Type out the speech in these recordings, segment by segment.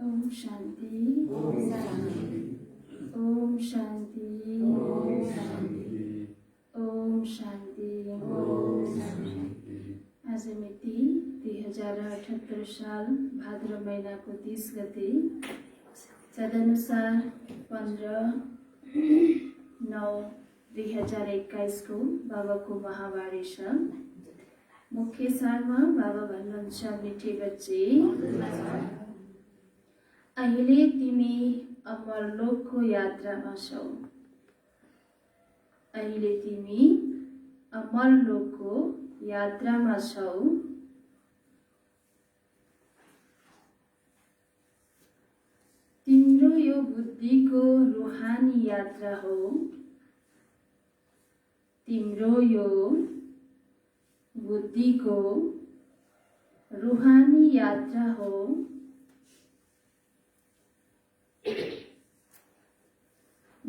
ओम शांति, ओम शांति, ओम शांति, ओम शांति, ओम शांति, ओम शांति। आज मिति 2078 साल भाद्र महीना को 30 गते तदनुसार 15/9/2021 को बाबा को महावारी छ। मुख्य सारमा बाबा भन्नुहुन्छ मिठे बच्चे, अहिले तिमी अमरलोकको यात्रामा छौ। अहिले तिमी अमरलोकको यात्रामा छौ। तिम्रो यो बुद्धिको रूहानी यात्रा हो। तिम्रो यो बुद्धिको रूहानी यात्रा हो।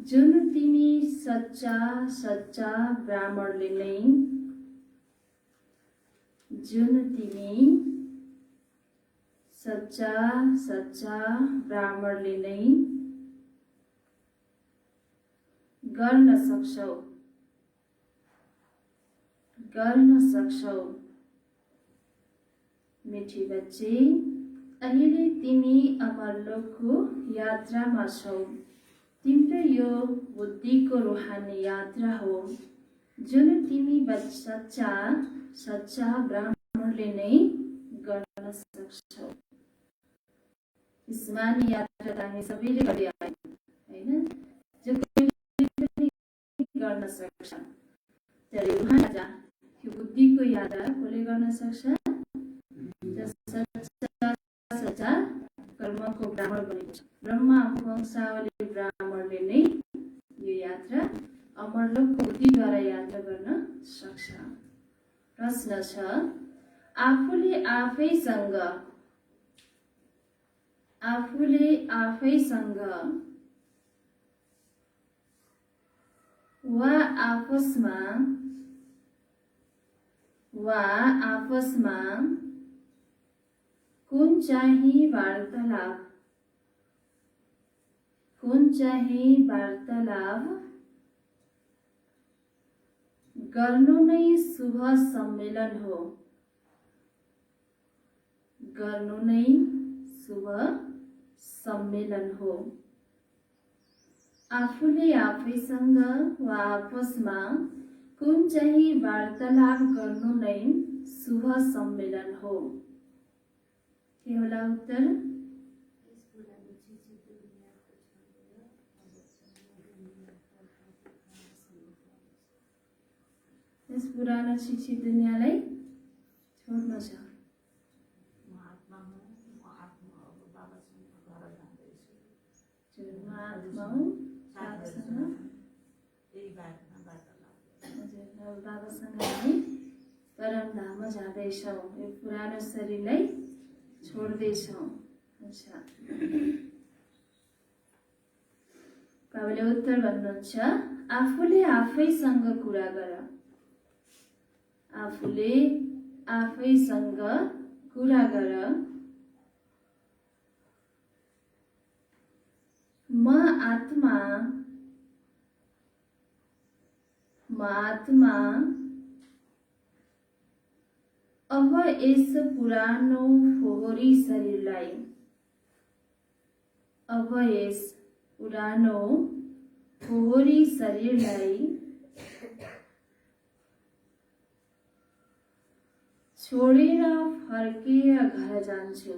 जुन तिमी सच्चा सच्चा ब्राह्मणले नै जुन तिमी सच्चा सच्चा ब्राह्मणले नै गर्न सक्छौ। मिठी बच्ची, अहिले तिमी अमरलोकको यात्रामा छौ। तिम्रो यो बुद्धिको रूहानी यात्रा हो। जुन तिमी सच्चा सच्चा ब्राह्मणले नै गर्न सक्छौ। स्मरण यात्रा त हामी सबैले गर्दै आयौँ हैन, जो कोही पनि गर्न सक्छ। तर रूहानी यात्रा, यो बुद्धिको यात्रा कसले गर्न सक्छ? सच्चा कर्मको ब्राह्मण बनेको छ। ब्रह्मा वंशावली ब्राह्मणले नै यो यात्रा अमरलोकको बुद्धिद्वारा यात्रा गर्न सक्छ। प्रश्न छ, आफूले आफैसँग वा आपसमा कुन चाहिँ वार्तालाप गर्नु नै शुभ सम्मेलन हो। गर्नु नै शुभ सम्मेलन हो। आफूले आफैसँग वा आपसमा कुन चाहिँ वार्तालाप गर्नु नै शुभ सम्मेलन हो। के होला उत्तर? यस पुरानो शिक्षित दुनियाँलाई छोड्नु छ। बाबासँग हामी परमधाममा जाँदैछौँ। यो पुरानो शरीरलाई छोड्दैछौँ। अच्छा, बाबाले उत्तर भन्नुहुन्छ, आफूले आफैसँग कुरा गर। आफूले आफैसँग कुरा गर। म आत्मा अब यस पुरानो फोहोरी शरीरलाई छोडेर फर्केर घर जान्छु।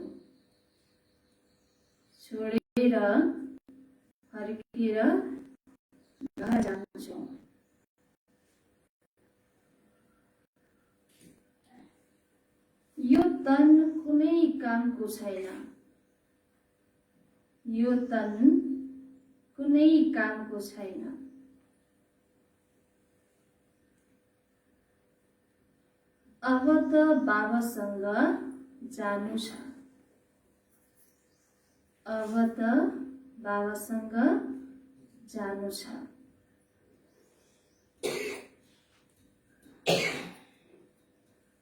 यो तन कुनै कामको छैन। अब त बाबासँग जानु छ।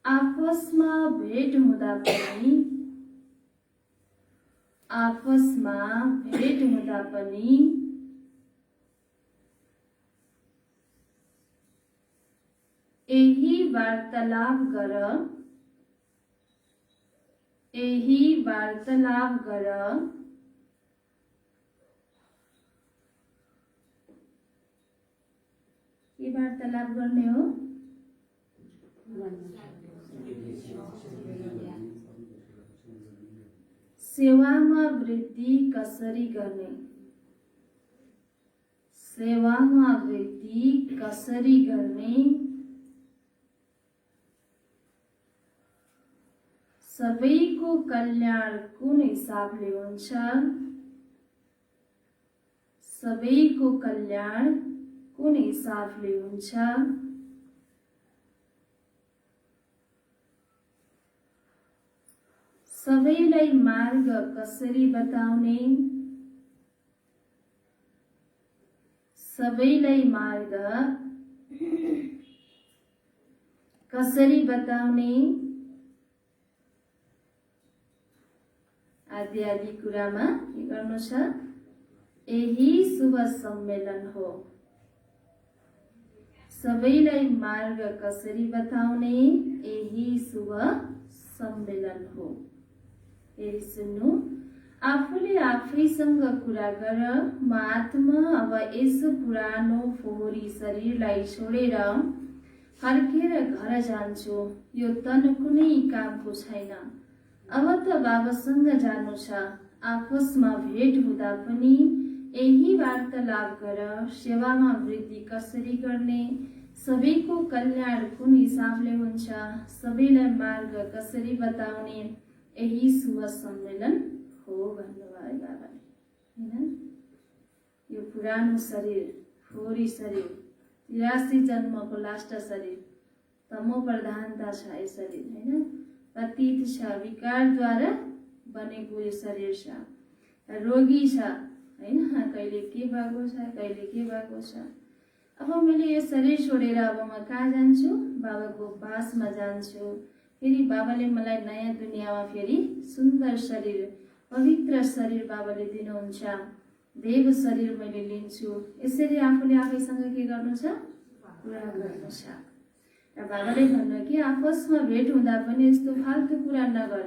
आपसमा भेट हुँदा पनि यही वार्तालाप गर। के वार्तालाप गर्ने हो? सेवामा वृद्धि कसरी गर्ने? सबैको कल्याण कुन हिसाबले हुन्छ? सबैको कल्याण कुन हिसाबले हुन्छ? सबैलाई मार्ग कसरी बताउने? सबैलाई मार्ग कसरी बताउने? आदि आदि कुरामा के गर्नु छ? यही शुभ सम्मेलन हो। सबैलाई मार्ग कसरी बताउने? यही शुभ सम्मेलन हो। फेरि सुन्नु, आफूले आफैसँग कुरा गर, म आत्मा अब यस पुरानो फोहोरी शरीरलाई छोडेर फर्केर घर जान्छु। यो तन कुनै कामको छैन। अब त बाबासँग जानु छ। आपसमा भेट हुँदा पनि यही वार्तालाप गर, सेवामा वृद्धि कसरी गर्ने, सबैको कल्याण कुन हिसाबले हुन्छ, सबैलाई मार्ग कसरी बताउने, यही शुभ सम्मेलन हो भन्नुभयो बाबाले। हैन, यो पुरानो शरीर, फोहोरी शरीर, 83 जन्मको लास्ट शरीर, तमो प्रधानता छ यो शरीर। हैन, पतित छ, विकारद्वारा बनेको यो शरीर छ, रोगी छ। हैन, कहिले के भएको छ, कहिले के भएको छ। अब मैले यो शरीर छोडेर अब म कहाँ जान्छु? बाबाको पासमा जान्छु। फेरि बाबाले मलाई नयाँ दुनियाँमा फेरि सुन्दर शरीर, पवित्र शरीर बाबाले दिनुहुन्छ। देव शरीर मैले लिन्छु। यसरी आफूले आफैसँग के गर्नु छ? कुरा गर्नु छ। र बाबाले भन्नु कि आपसमा भेट हुँदा पनि यस्तो फाल्तु कुरा नगर।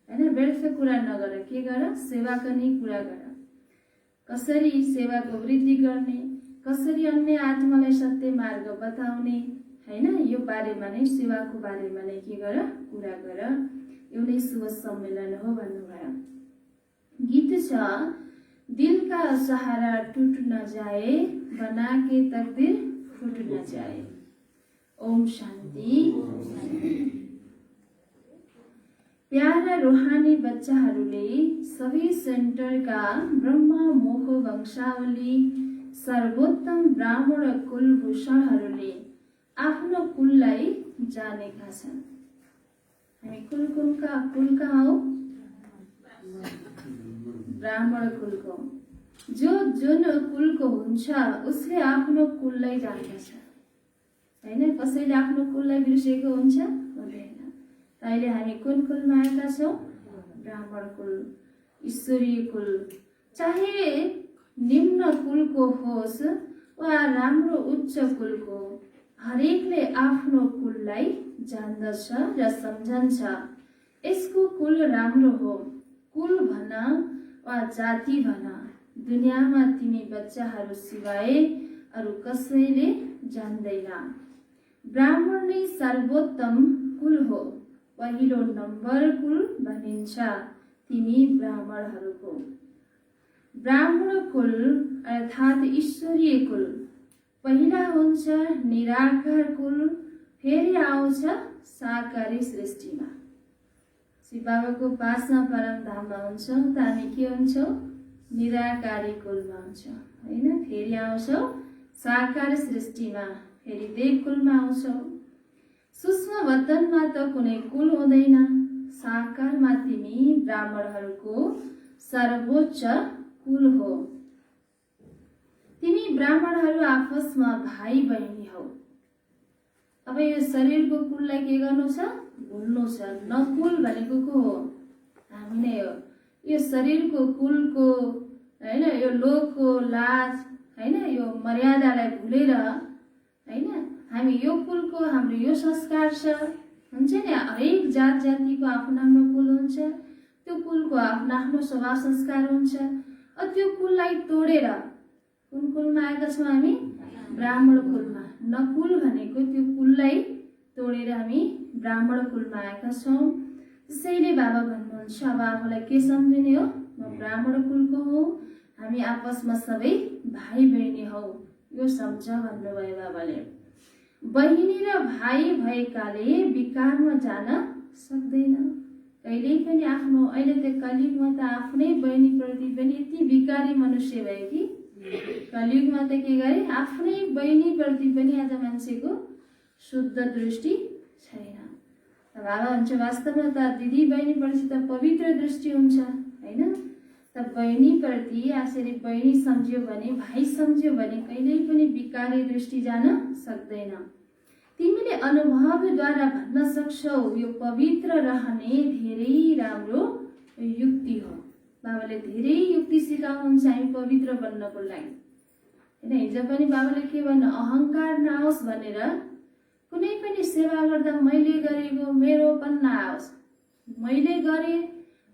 हैन, व्यर्थ कुरा नगर। के गर? सेवाको नै कुरा गर। कसरी सेवाको वृद्धि गर्ने, कसरी अन्य आत्मालाई सत्य मार्ग बताउने, हैन, यो बारेमा नै, सेवाको बारेमा नै के गर? कुरा गर। यो नै शुभ सम्मेलन हो भन्नुभयो। गीत छ, दिल का सहारा टूट न जाए, बना के तकदीर फूट न जाए। ओम शान्ति। प्यारा रूहानी बच्चाहरूले सबै सेन्टरका ब्रह्मा मोह वंशावली सर्वोत्तम ब्राह्मण कुलभूषणहरूले आफ्नो कुललाई जानेका छन्। हामी कुलका हौ? ब्राह्मण कुलको। जुन कुलको हुन्छ उसले आफ्नो कुललाई जान्दछ। हैन, कसैले आफ्नो कुललाई बिर्सेको हुन्छ? हुँदैन। अहिले हामी कुन कुलमा आएका छौँ? ब्राह्मण कुल, ईश्वरीय कुल। चाहे निम्न कुलको होस् वा राम्रो उच्च कुलको, हरेकले आफ्नो कुललाई जान्दछ र सम्झन्छ। यसको कुल राम्रो हो। कुल भन वा जाति भन, दुनियाँमा तिमी बच्चाहरू सिवाय अरू कसैले जान्दैन। ब्राह्मण नै सर्वोत्तम कुल हो। पहिलो नम्बर कुल भनिन्छ तिमी ब्राह्मणहरूको। ब्राह्मण कुल अर्थात् ईश्वरीय कुल। पहिला हुन्छ निराकार कुल, फेरि आउँछ साकारी सृष्टिमा। श्री बाबाको पासमा परम धाममा हुन्छौँ त हामी के हुन्छौँ? निराकारी कुलमा हुन्छौँ। हैन, फेरि आउँछौँ साकार सृष्टिमा, फेरि देव कुलमा आउँछौँ। सूक्ष्म वतनमा त कुनै कुल हुँदैन। साकारमा तिमी ब्राह्मणहरूको सर्वोच्च कुल हो। तिमी ब्राह्मणहरू आपसमा भाइ बहिनी हौ। अब यो शरीरको कुललाई के गर्नु छ? भुल्नु छ। नकुल भनेको को हो? हामी नै हो। यो शरीरको कुलको, हैन, यो लोकको लाज, हैन, यो मर्यादालाई भुलेर, हैन, हामी यो कुलको, हाम्रो यो संस्कार छ। हुन्छ नि, हरेक जात जातिको आफ्नो आफ्नो कुल हुन्छ। त्यो कुलको आफ्नो आफ्नो स्वभाव संस्कार हुन्छ। त्यो कुललाई तोडेर कुन कुलमा आएका छौँ हामी? ब्राह्मण कुलमा। नकुल भनेको त्यो कुललाई तोडेर हामी ब्राह्मण कुलमा आएका छौँ। त्यसैले बाबा भन्नुहुन्छ अब आफूलाई के सम्झिने हो? म ब्राह्मण कुलको हो। हामी आपसमा सबै भाइ बहिनी हौ, यो सम्झ भन्नुभयो बाबाले। बहिनी र भाइ भएकाले विकारमा जान सक्दैन। कहिल्यै पनि आफ्नो अहिले त कलियुगमा त आफ्नै बहिनीप्रति पनि यति विकारी मनुष्य भयो कि कलियुगमा त के गरे आफ्नै बहिनीप्रति पनि आज मान्छेको शुद्ध दृष्टि छैन। बाबा भन्छ वास्तवमा त दिदी बहिनीप्रति त पवित्र दृष्टि हुन्छ हैन। त बहिनीप्रति यसरी बहिनी सम्झ्यो भने भाइ सम्झ्यो भने कहिल्यै पनि विकारी दृष्टि जान सक्दैन। तिमीले अनुभवद्वारा भन्न सक्छौ यो पवित्र रहने धेरै राम्रो युक्ति हो। बाबाले धेरै युक्ति सिकाउनुहुन्छ हामी पवित्र बन्नको लागि हैन। हिजो पनि बाबाले के भन्नु अहंकार नआओस् भनेर कुनै पनि सेवा गर्दा मैले गरेको मेरोपन नआओस्, मैले गरे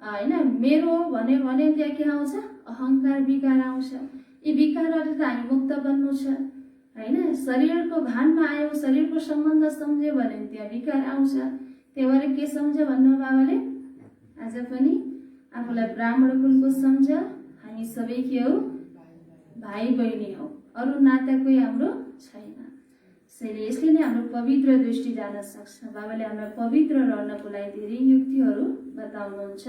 हैन मेरो भने त्यहाँ के आउँछ अहंकार विकार आउँछ। यी विकारबाट त हामी मुक्त बन्नु छ हैन। शरीरको भानमा आयो शरीरको सम्बन्ध सम्झ्यो भने त्यहाँ विकार आउँछ। त्यही भएर के सम्झ भन्नु बाबाले आज पनि आफूलाई ब्राह्मण कुलको सम्झ, हामी सबै के हौ भाइ बहिनी हौ, अरू नाता कोही हाम्रो छैन। यसले नै हाम्रो पवित्र दृष्टि जान सक्छ। बाबाले हामीलाई पवित्र रहनको लागि धेरै युक्तिहरू बताउनुहुन्छ।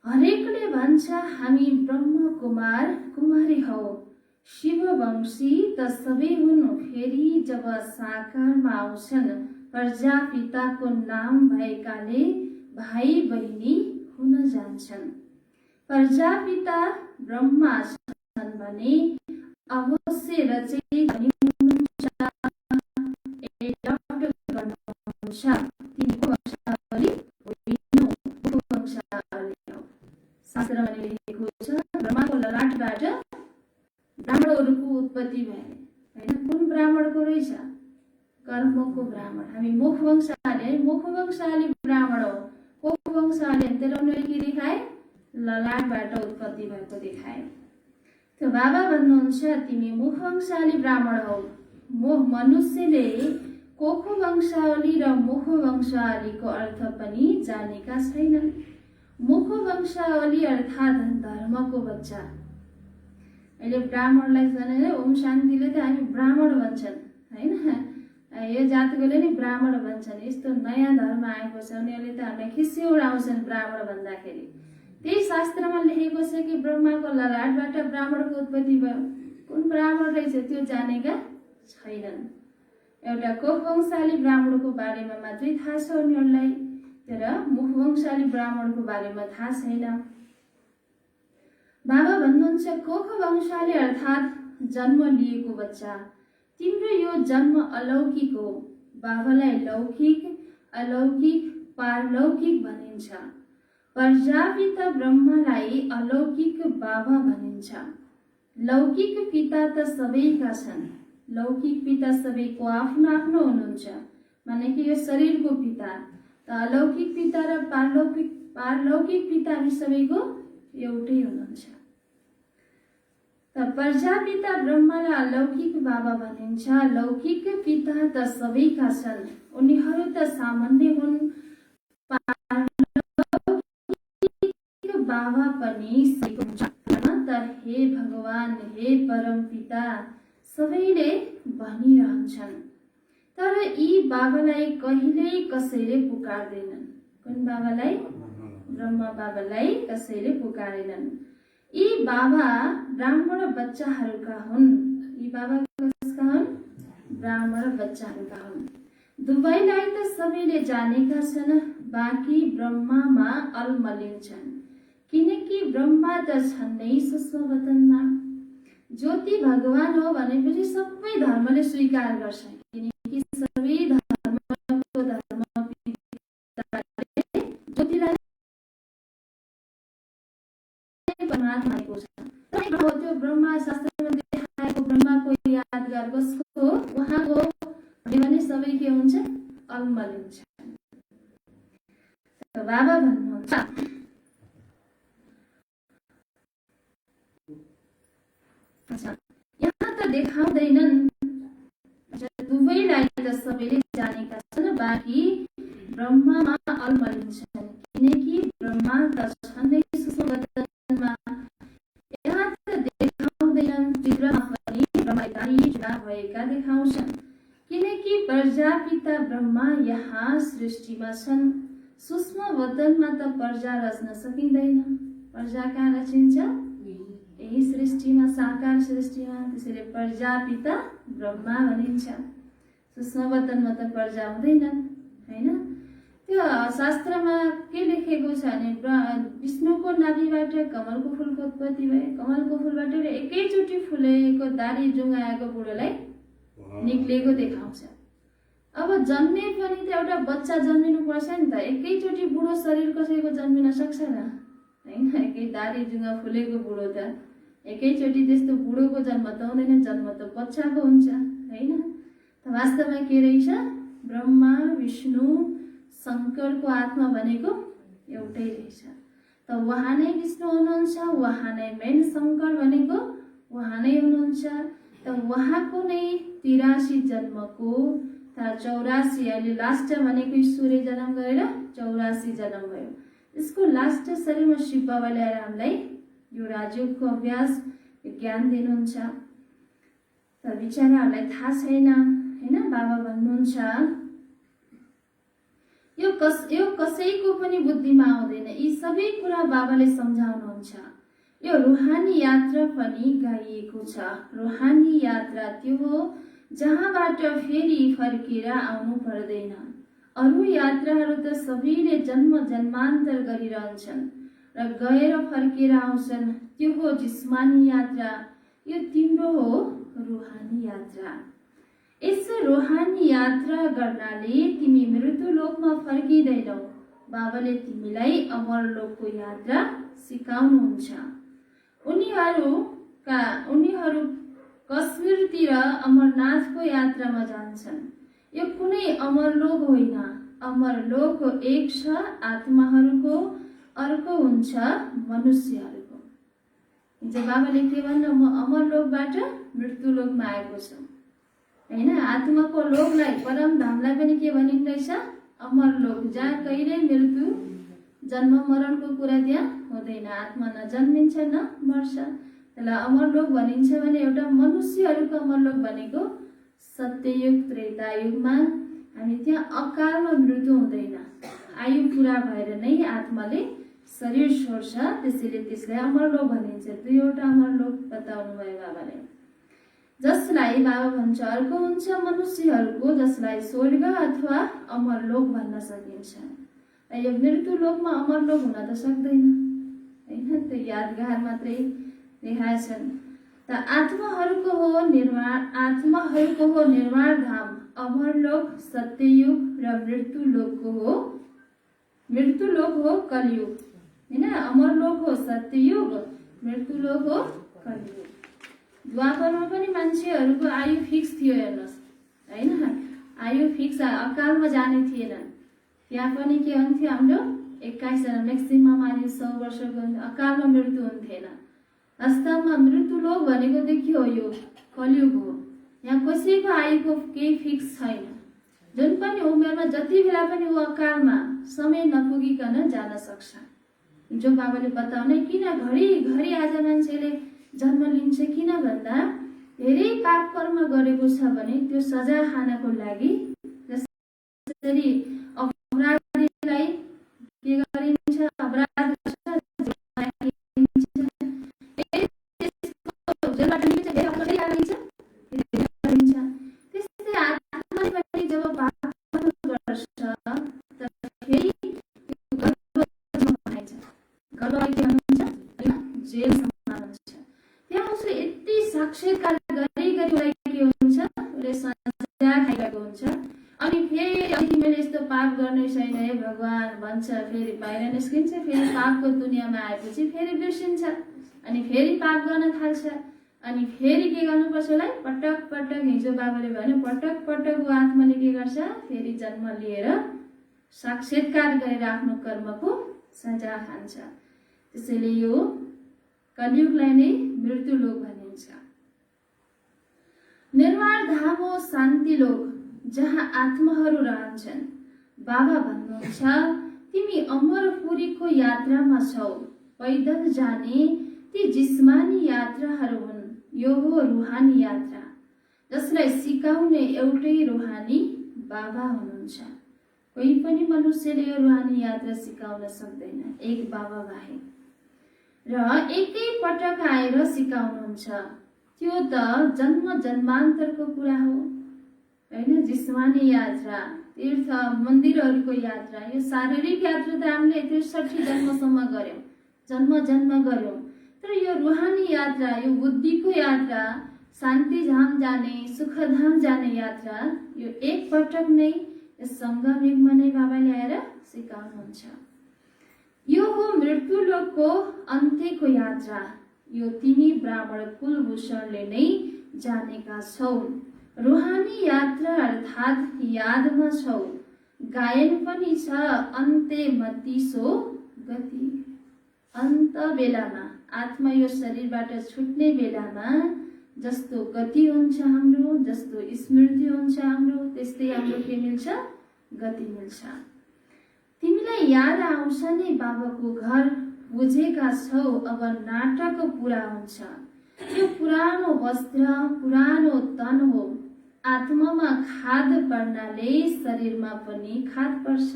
हरेकले भन्छ हामी ब्रह्म कुमार कुमारी हौ, शिववंशी त सबै हुन् फेरि जब साकारमा आउँछन् प्रजापिताको नाम भएकाले भाइ बहिनी हुन जान्छन्। प्रजापिता ब्रह्मा छन् भने अवश्य रचयिता शास्त्रमा लेखेको छ ब्रह्माको ललाटबाट ब्राह्मणहरूको उत्पत्ति भए हैन। कुन ब्राह्मणको रहेछ कर्मको ब्राह्मण। हामी मुखवंशाली ब्राह्मण हो। कोखवंशाली तर उनीहरूले के देखाए ललाटबाट उत्पत्ति भएको देखाए। त्यो बाबा भन्नुहुन्छ तिमी मुखवंशाली ब्राह्मण हौ। मनुष्यले कोखवंशावली र मुखवंशावलीको अर्थ पनि जानेका छैनन्। मुखवंशावली अर्थात् धर्मको बच्चा। अहिले ब्राह्मणलाई जानेर ओम शान्तिले त हामी ब्राह्मण भन्छन् हैन। यो जातकोले नि ब्राह्मण भन्छन्। यस्तो नयाँ धर्म आएको छ उनीहरूले त हामीलाई खिस्सी उडाउँछन् ब्राह्मण भन्दाखेरि। त्यही शास्त्रमा लेखेको छ कि ब्रह्माको ललाटबाट ब्राह्मणको उत्पत्ति भयो। कुन ब्राह्मण रहेछ त्यो जानेका छैनन्। एउटा कोखवंशाली ब्राह्मणको बारेमा मात्रै थाहा छ उनीहरूलाई, तर मुखवंशाली ब्राह्मणको बारेमा थाहा छैन। बाबा भन्नुहुन्छ कोखवंशाली अर्थात् जन्म लिएको बच्चा। तिम्रो यो जन्म अलौकिक हो। बाबालाई लौकिक अलौकिक पारलौकिक भनिन्छ। प्रजापिता ब्रह्मालाई अलौकिक बाबा भनिन्छ। लौकिक पिता त सबैका छन्। लौकिक पिता सबैको आफ्नो आफ्नो हुनुहुन्छ, माने कि यो शरीरको पिता। त अलौकिक पिता र पारलौकिक पिता हामी सबैको एउटै हुनुहुन्छ। त प्रजापिता ब्रह्मालाई अलौकिक बाबा भनिन्छ। लौकिक पिता त सबैका छन्, उनीहरू त सामान्य हुन्। पारलौकिक बाबा पनि हुन्छ। त हे भगवान हे परम पिता सबैले भनिरहन्छन्, तर यी बाबालाई कहिल्यै कसैले पुकार्दैनन्। कुन बाबालाई? ब्रह्मा बाबालाई कसैले पुकारेनन्। यी बाबा ब्राह्मण बच्चाहरूका हुन्। यी बाबा कसका हुन्? ब्राह्मण बच्चाहरूका हुन्। दुवैलाई त सबैले जानेका छन्, बाँकी ब्रह्मामा अलमलिन्छन्, किनकि ब्रह्मा त छन् नै सूक्ष्म वतनमा। ज्योति भगवान हो भनेपछि सबै धर्मले स्वीकार गर्छ, किनकि सबै धर्मको धर्म ज्योतिलाई परमात्मा मानेको छ। त्यो ब्रह्मा शास्त्रमा देखाएको ब्रह्माको यादगार कसको हो? उहाँको भने सबै के हुन्छ? अलमलिन्छ। बाबा भन्नुहुन्छ यहाँ त देखाउँदैनन्, दुवैलाई त सबैले जानेका छन्, बाँकी ब्रह्मामा अलमलिन्छन्, किनकि ब्रह्मा त छँदै सूक्ष्मवतनमा। यहाँ त देखाउँदैनन्, तीव्रमा पनि ब्रह्मा भएका देखाउँछन्, किनकि प्रजापिता ब्रह्मा यहाँ सृष्टिमा छन्। सूक्ष्म वतनमा त पर्जा रच्न सकिँदैन। पर्जा कहाँ रचिन्छ? यही सृष्टिमा, साकार सृष्टिमा। त्यसैले प्रजापिता ब्रह्मा भनिन्छ। सूक्ष्म वतनमा त पर्जा हुँदैनन्, हैन? त्यो शास्त्रमा के लेखेको छ भने विष्णुको नाभिबाट कमलको फूलको उत्पत्ति भयो। कमलको फूलबाट एकैचोटि फुलेको दारी जुङ्गाएको बुढोलाई निक्लेको देखाउँछ। अब जन्मे पनि त एउटा बच्चा जन्मिनु पर्छ नि त। एकैचोटि बुढो शरीर कसैको जन्मिन सक्छ र? हैन, एकै दारी जुङ्गा फुलेको बुढो त एकैचोटि त्यस्तो बुढोको जन्म त हुँदैन, जन्म त बच्चाको हुन्छ, हैन? त वास्तवमा के रहेछ? ब्रह्मा विष्णु शङ्करको आत्मा भनेको एउटै रहेछ। त उहाँ नै विष्णु हुनुहुन्छ, उहाँ नै मेन शङ्कर भनेको उहाँ नै हुनुहुन्छ। त उहाँको नै 83 जन्मको 84 अहिले लास्ट भनेको ईश्वरले जन्म गरेर 84 जन्म भयो। यसको लास्ट शरीरमा शिव बाबा ल्याएर हामीलाई यो राजयोगको अभ्यास ज्ञान दिनुहुन्छ। त बिचाराहरूलाई थाहा छैन, हैन? बाबा भन्नुहुन्छ यो कसैको पनि बुद्धिमा आउँदैन। यी सबै कुरा बाबाले सम्झाउनुहुन्छ। यो रुहानी यात्रा पनि गाइएको छ। रुहानी यात्रा त्यो हो जहाँबाट फेरि फर्केर आउनु पर्दैन। अरू यात्राहरू त सबैले जन्म जन्मान्तर गरिरहन्छन् र गएर फर्केर आउँछन्, त्यो हो जिस्मानी यात्रा। यो तिम्रो हो रुहानी यात्रा। यस रुहानी यात्रा गर्नाले तिमी मृत्यु लोकमा फर्किँदैनौ। बाबाले तिमीलाई अमरलोकको यात्रा सिकाउनुहुन्छ। उनीहरू कश्मीरतिर अमरनाथको यात्रामा जान्छन्। यो कुनै अमरलोक होइन। अमरलोक एक छ आत्माहरूको, अर्को हुन्छ मनुष्यहरूको। हिजो बाबाले के भन्नु? म अमरलोकबाट मृत्युलोकमा आएको छु, हैन? आत्माको लोकलाई, परम धामलाई पनि के भनिँदैछ? अमरलोक, जहाँ कहिल्यै मृत्यु जन्म मरणको कुरा त्यहाँ हुँदैन। आत्मा न जन्मिन्छ न मर्छ। त्यसलाई अमरलोक भनिन्छ भने एउटा मनुष्यहरूको अमरलोक भनेको सत्ययुग त्रेतायुगमा हामी त्यहाँ अकालमा मृत्यु हुँदैन। आयु पुरा भएर नै आत्माले शरीर छोड्छ, त्यसैले त्यसलाई अमरलोक भनिन्छ। दुईवटा अमरलोक बताउनु भयो बाबाले। जसलाई बाबा भन्छ अर्को हुन्छ मनुष्यहरूको, जसलाई स्वर्ग अथवा अमरलोक भन्न सकिन्छ। यो मृत्युलोकमा अमरलोक हुन त सक्दैन, हैन? त्यो यादगार मात्रै देखाएछन्। त आत्माहरूको हो निर्वाण धाम अमरलोक सत्ययुग र मृत्युलोक हो कलियुग, हैन? अमरलोक हो सत्ययुग, मृत्युलोक हो कलियुग। द्वापरमा पनि मान्छेहरूको आयु फिक्स थियो, हेर्नुहोस्, हैन? आयु फिक्स, अकालमा जाने थिएन। त्यहाँ पनि के हुन्थ्यो? हाम्रो 21 जना म्याक्सिमम आयु 100 वर्षको अकालमा मृत्यु हुन्थेन। वास्तवमा मृत्युलोक भनेको त के हो? यो कलियुग हो। यहाँ कसैको आयुको केही फिक्स छैन। जुन पनि उमेरमा जति बेला पनि ऊ अकालमा समय नपुगिकन जान सक्छ। जो बाबाले बताउने किन घरि आज मान्छेले जन्म लिन्छ, किन भन्दा धेरै पाप कर्म गरेको छ भने त्यो सजा खानको लागि। जसरी अपराधीलाई के गरिन्छ? अपराध साक्षात्कार गरी के हुन्छ? उसले सजा खाइरहेको हुन्छ। अनि फेरि तिमीले यस्तो पाप गर्ने छैन हे भगवान भन्छ, फेरि बाहिर निस्किन्छ। फेरि पापको दुनियाँमा आएपछि फेरि बिर्सिन्छ, अनि फेरि पाप गर्न थाल्छ। अनि फेरि के गर्नुपर्छ? उसलाई पटक पटक, हिजो बाबाले भन्यो, पटक पटक ऊ आत्माले के गर्छ? फेरि जन्म लिएर साक्षात्कार गरेर आफ्नो कर्मको सजा खान्छ। त्यसैले यो कलियुगलाई नै मृत्युलोक भनिन्छ। निर्वाण धाम हो शान्ति लोक, जहाँ आत्माहरू रहन्छन्। बाबा भन्नुहुन्छ तिमी अमरपुरीको यात्रामा छौ। पैदल जाने ती जिस्मानी यात्राहरू हुन्। यो हो रुहानी यात्रा, जसलाई सिकाउने एउटै रुहानी बाबा हुनुहुन्छ। कोही पनि मनुष्यले यो रुहानी यात्रा सिकाउन सक्दैन एक बाबा बाहेक। र एकै पटक आएर सिकाउनुहुन्छ, त्यो त जन्म जन्मान्तरको कुरा हो हैन। जिस्मानी यात्रा, तीर्थ मन्दिरहरूको यात्रा, यो शारीरिक यात्रा त हामीले 63 जन्मसम्म गर्यौं, जन्म गर्यौं। तर यो रुहानी यात्रा, यो बुद्धिको यात्रा, शान्ति धाम जाने, सुखधाम जाने यात्रा, यो एक पटक नै सङ्गम युगमा नै बाबाले आएर सिकाउनुहुन्छ। यो हो मृत्युलोकको अन्त्यको यात्रा। यो तिमी ब्राह्मण कुलभूषणले नै जानेका छौ। रुहानी यात्रा अर्थात् यादमा छौ। गायन पनि छ अन्त्य मतिसो गति। अन्त बेलामा, आत्मा यो शरीरबाट छुट्ने बेलामा जस्तो गति हुन्छ हाम्रो, जस्तो स्मृति हुन्छ हाम्रो, त्यस्तै हाम्रो के मिल्छ? गति मिल्छ। तिमीलाई याद आउँछ नि बाबाको घर, बुझेका छौ अब नाटक पूरा हुन्छ। यो पुरानो वस्त्र, पुरानो तन हो। आत्मामा खाद पर्नाले शरीरमा पनि खाद पर्छ।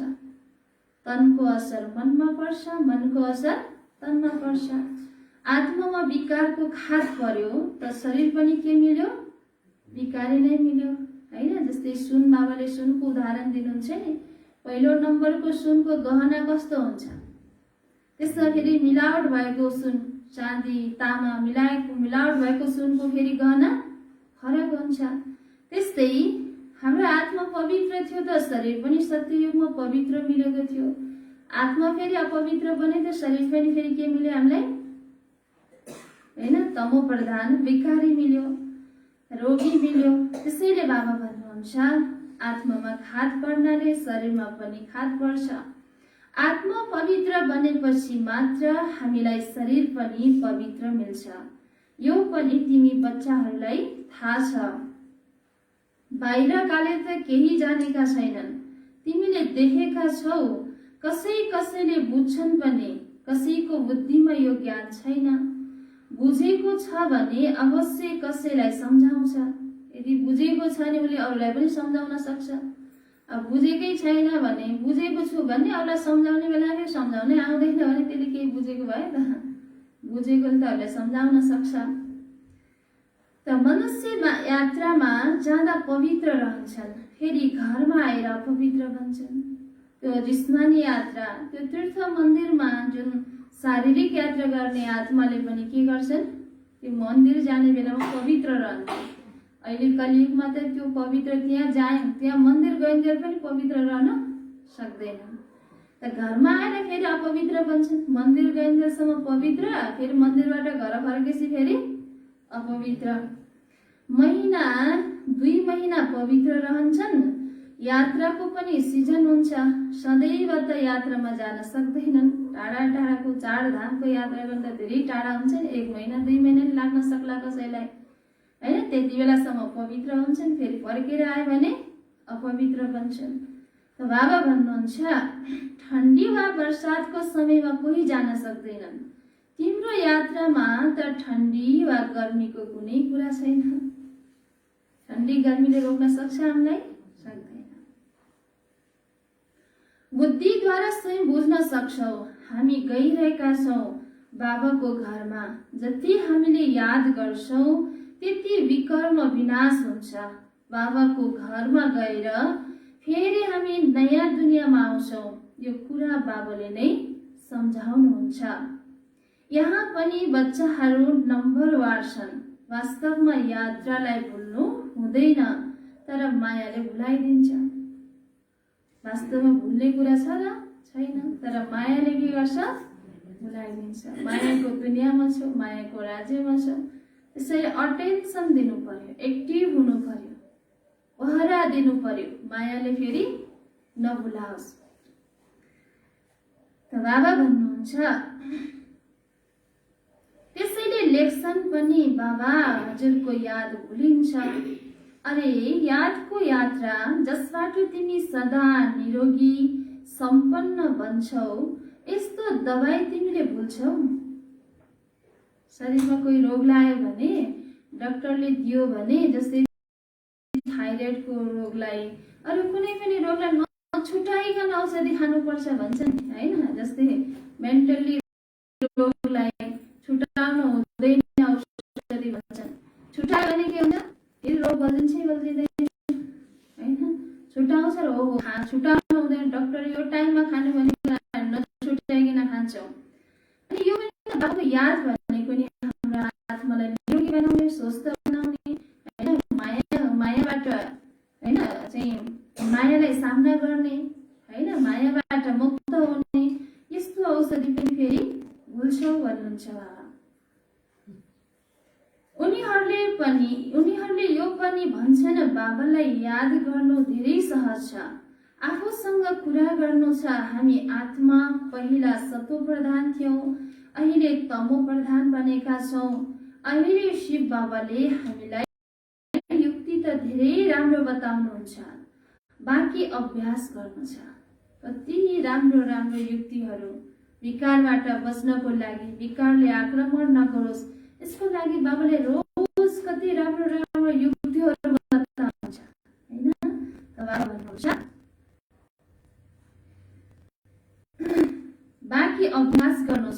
तनको असर मनमा पर्छ, मनको असर तनमा पर्छ। आत्मामा विकारको खाद पर्यो त शरीर पनि के मिल्यो? विकारी नै मिल्यो हैन। जस्तै सुन, बाबाले सुनको उदाहरण दिनुहुन्छ नि। पहिलो नम्बरको सुनको गहना कस्तो हुन्छ? त्यसैगरी मिलावट भएको सुन, चाँदी तामा मिलावट भएको सुनको फेरि गहना फरक हुन्छ। त्यस्तै हाम्रो आत्मा पवित्र थियो त शरीर पनि सत्ययुगमा पवित्र मिलेको थियो। आत्मा फेरि अपवित्र बने त शरीर पनि फेरि के मिल्यो हामीलाई हैन? तमो प्रधान विकारी मिल्यो, रोगी मिल्यो। त्यसैले बाबा भन्नुहुन्छ आत्मामा खाद पर्नाले शरीरमा पनि खाद पर्छ। आत्मा पवित्र बनेपछि मात्र हामीलाई शरीर पनि पवित्र मिल्छ। यो पनि तिमी बच्चाहरूलाई थाहा छ। बाहिरकाले त केही जानेका छैनन्, तिमीले देखेका छौ। कसैले बुझ्छन् भने कसैको बुद्धिमा यो ज्ञान छैन। बुझेको छ भने अवश्य कसैलाई सम्झाउँछ। यदि बुझेको छ भने उसले अरूलाई पनि सम्झाउन सक्छ। अब बुझेकै छैन भने, बुझेको छु भने अरूलाई सम्झाउने बेला सम्झाउनै आउँदैन भने त्यसले केही बुझेको भयो त? बुझेकोले त अरूलाई सम्झाउन सक्छ। त मनुष्य यात्रामा जाँदा पवित्र रहन्छन्, फेरि घरमा आएर अपवित्र बन्छन्। त्यो जिस्मानी यात्रा, त्यो तीर्थ मन्दिरमा जुन शारीरिक यात्रा गर्ने आत्माले पनि के गर्छन्? त्यो मन्दिर जाने बेलामा पवित्र रहन्छन्। अहिले कलियुगमा त त्यो पवित्र त्यहाँ मन्दिर गइन्जेल पनि पवित्र रहन सक्दैन। त घरमा आएर फेरि अपवित्र बन्छन्। मन्दिर गइन्जेलसम्म पवित्र, फेरि मन्दिरबाट घर फर्केपछि फेरि अपवित्र। महिना 2 महिना पवित्र रहन्छन्। यात्राको पनि सिजन हुन्छ। सदैव त यात्रामा जान सक्दैनन्। टाढाको चाडधामको यात्रा गर्दा धेरै टाढा हुन्छ नि, 1 महिना 2 महिना नि लाग्न सक्ला कसैलाई हैन। त्यति बेलासम्म पवित्र हुन्छन्, फेरि फर्केर आयो भने अपवित्र बन्छन्। त बाबा भन्नुहुन्छ ठण्डी वा बर्सातको समयमा कोही जान सक्दैनन्। तिम्रो यात्रामा त ठण्डी वा गर्मीको कुनै कुरा छैन। ठण्डी गर्मीले रोक्न सक्छ हामीलाई? सक्दैन। बुद्धिद्वारा स्वयं बुझ्न सक्छौ हामी गइरहेका छौं बाबाको घरमा। जति हामीले याद गर्छौं त्यति विकर्म विनाश हुन्छ। बाबाको घरमा गएर फेरि हामी नयाँ दुनियाँमा आउँछौं। यो कुरा बाबाले नै सम्झाउनुहुन्छ। यहाँ पनि बच्चाहरू नम्बरवार छन्। वास्तवमा यात्रालाई भुल्नु हुँदैन, तर मायाले भुलाइदिन्छ। वास्तवमा भुल्ने कुरा छ र छैन, तर मायाले के गर्छ? भुलाइदिन्छ। मायाको दुनियाँमा छौ, मायाको राज्यमा छौ। त्यसैले अटेन्सन दिनु पर्यो, एक्टिभ हुनु पर्यो, पहरा दिनु पर्यो, मायाले फेरि नभुलाओस्। त बाबा भन्नुहुन्छ त्यसैले लेख्छन् पनि बाबा हजुरको याद भुलिन्छ। अरे यादको यात्रा जसबाट तिमी सदा निरोगी सम्पन्न बन्छौ, यस्तो दबाई तिमीले भुल्छौ? शरीरमा कोही रोग लाग्यो भने डाक्टरले दियो भने, जस्तै थाइरोइडको रोगलाई, अरू कुनै पनि रोगलाई नछुटाइकन औषधि खानुपर्छ भन्छन् हैन। जस्तै मेन्टली रोगलाई छुटाउन हुँदैन औषधि भन्छन्। छुटायो भने के हुन्छ? फेरि रोग बल्झिँदैन हैन। छुटाउँछ र हो छुटाउनु हुँदैन। डक्टर यो टाइममा खानु भनेको नछुटाइकन खान्छौँ। अनि यो पनि बाबुको याद भनेको नि हाम्रो आत्मालाई निरोगी बनाउने, स्वस्थ बनाउने हैन, मायाबाट हैन चाहिँ मायालाई सामना गर्ने हैन, मायाबाट मुक्त हुने यस्तो औषधि पनि फेरि भुल्छौँ भन्नुहुन्छ बाबा। उनीहरूले यो पनि भन्छन्, बाबालाई याद गर्नु धेरै सहज छ। आफूसँग कुरा गर्नु छ। हामी आत्मा पहिला सतो प्रधान थियौँ, अहिले तमो प्रधान बनेका छौँ। अहिले शिव बाबाले हामीलाई युक्ति त धेरै राम्रो बताउनुहुन्छ, बाँकी अभ्यास गर्नु छ। कति राम्रो राम्रो युक्तिहरू विकारबाट बच्नको लागि, विकारले आक्रमण नगरोस् यसको लागि बाबाले रोज कति राम्रो राम्रो युक्तिहरू बताउनुहुन्छ हैन। बाबा भन्नुहुन्छ बाँकी अभ्यास गर्नु छ।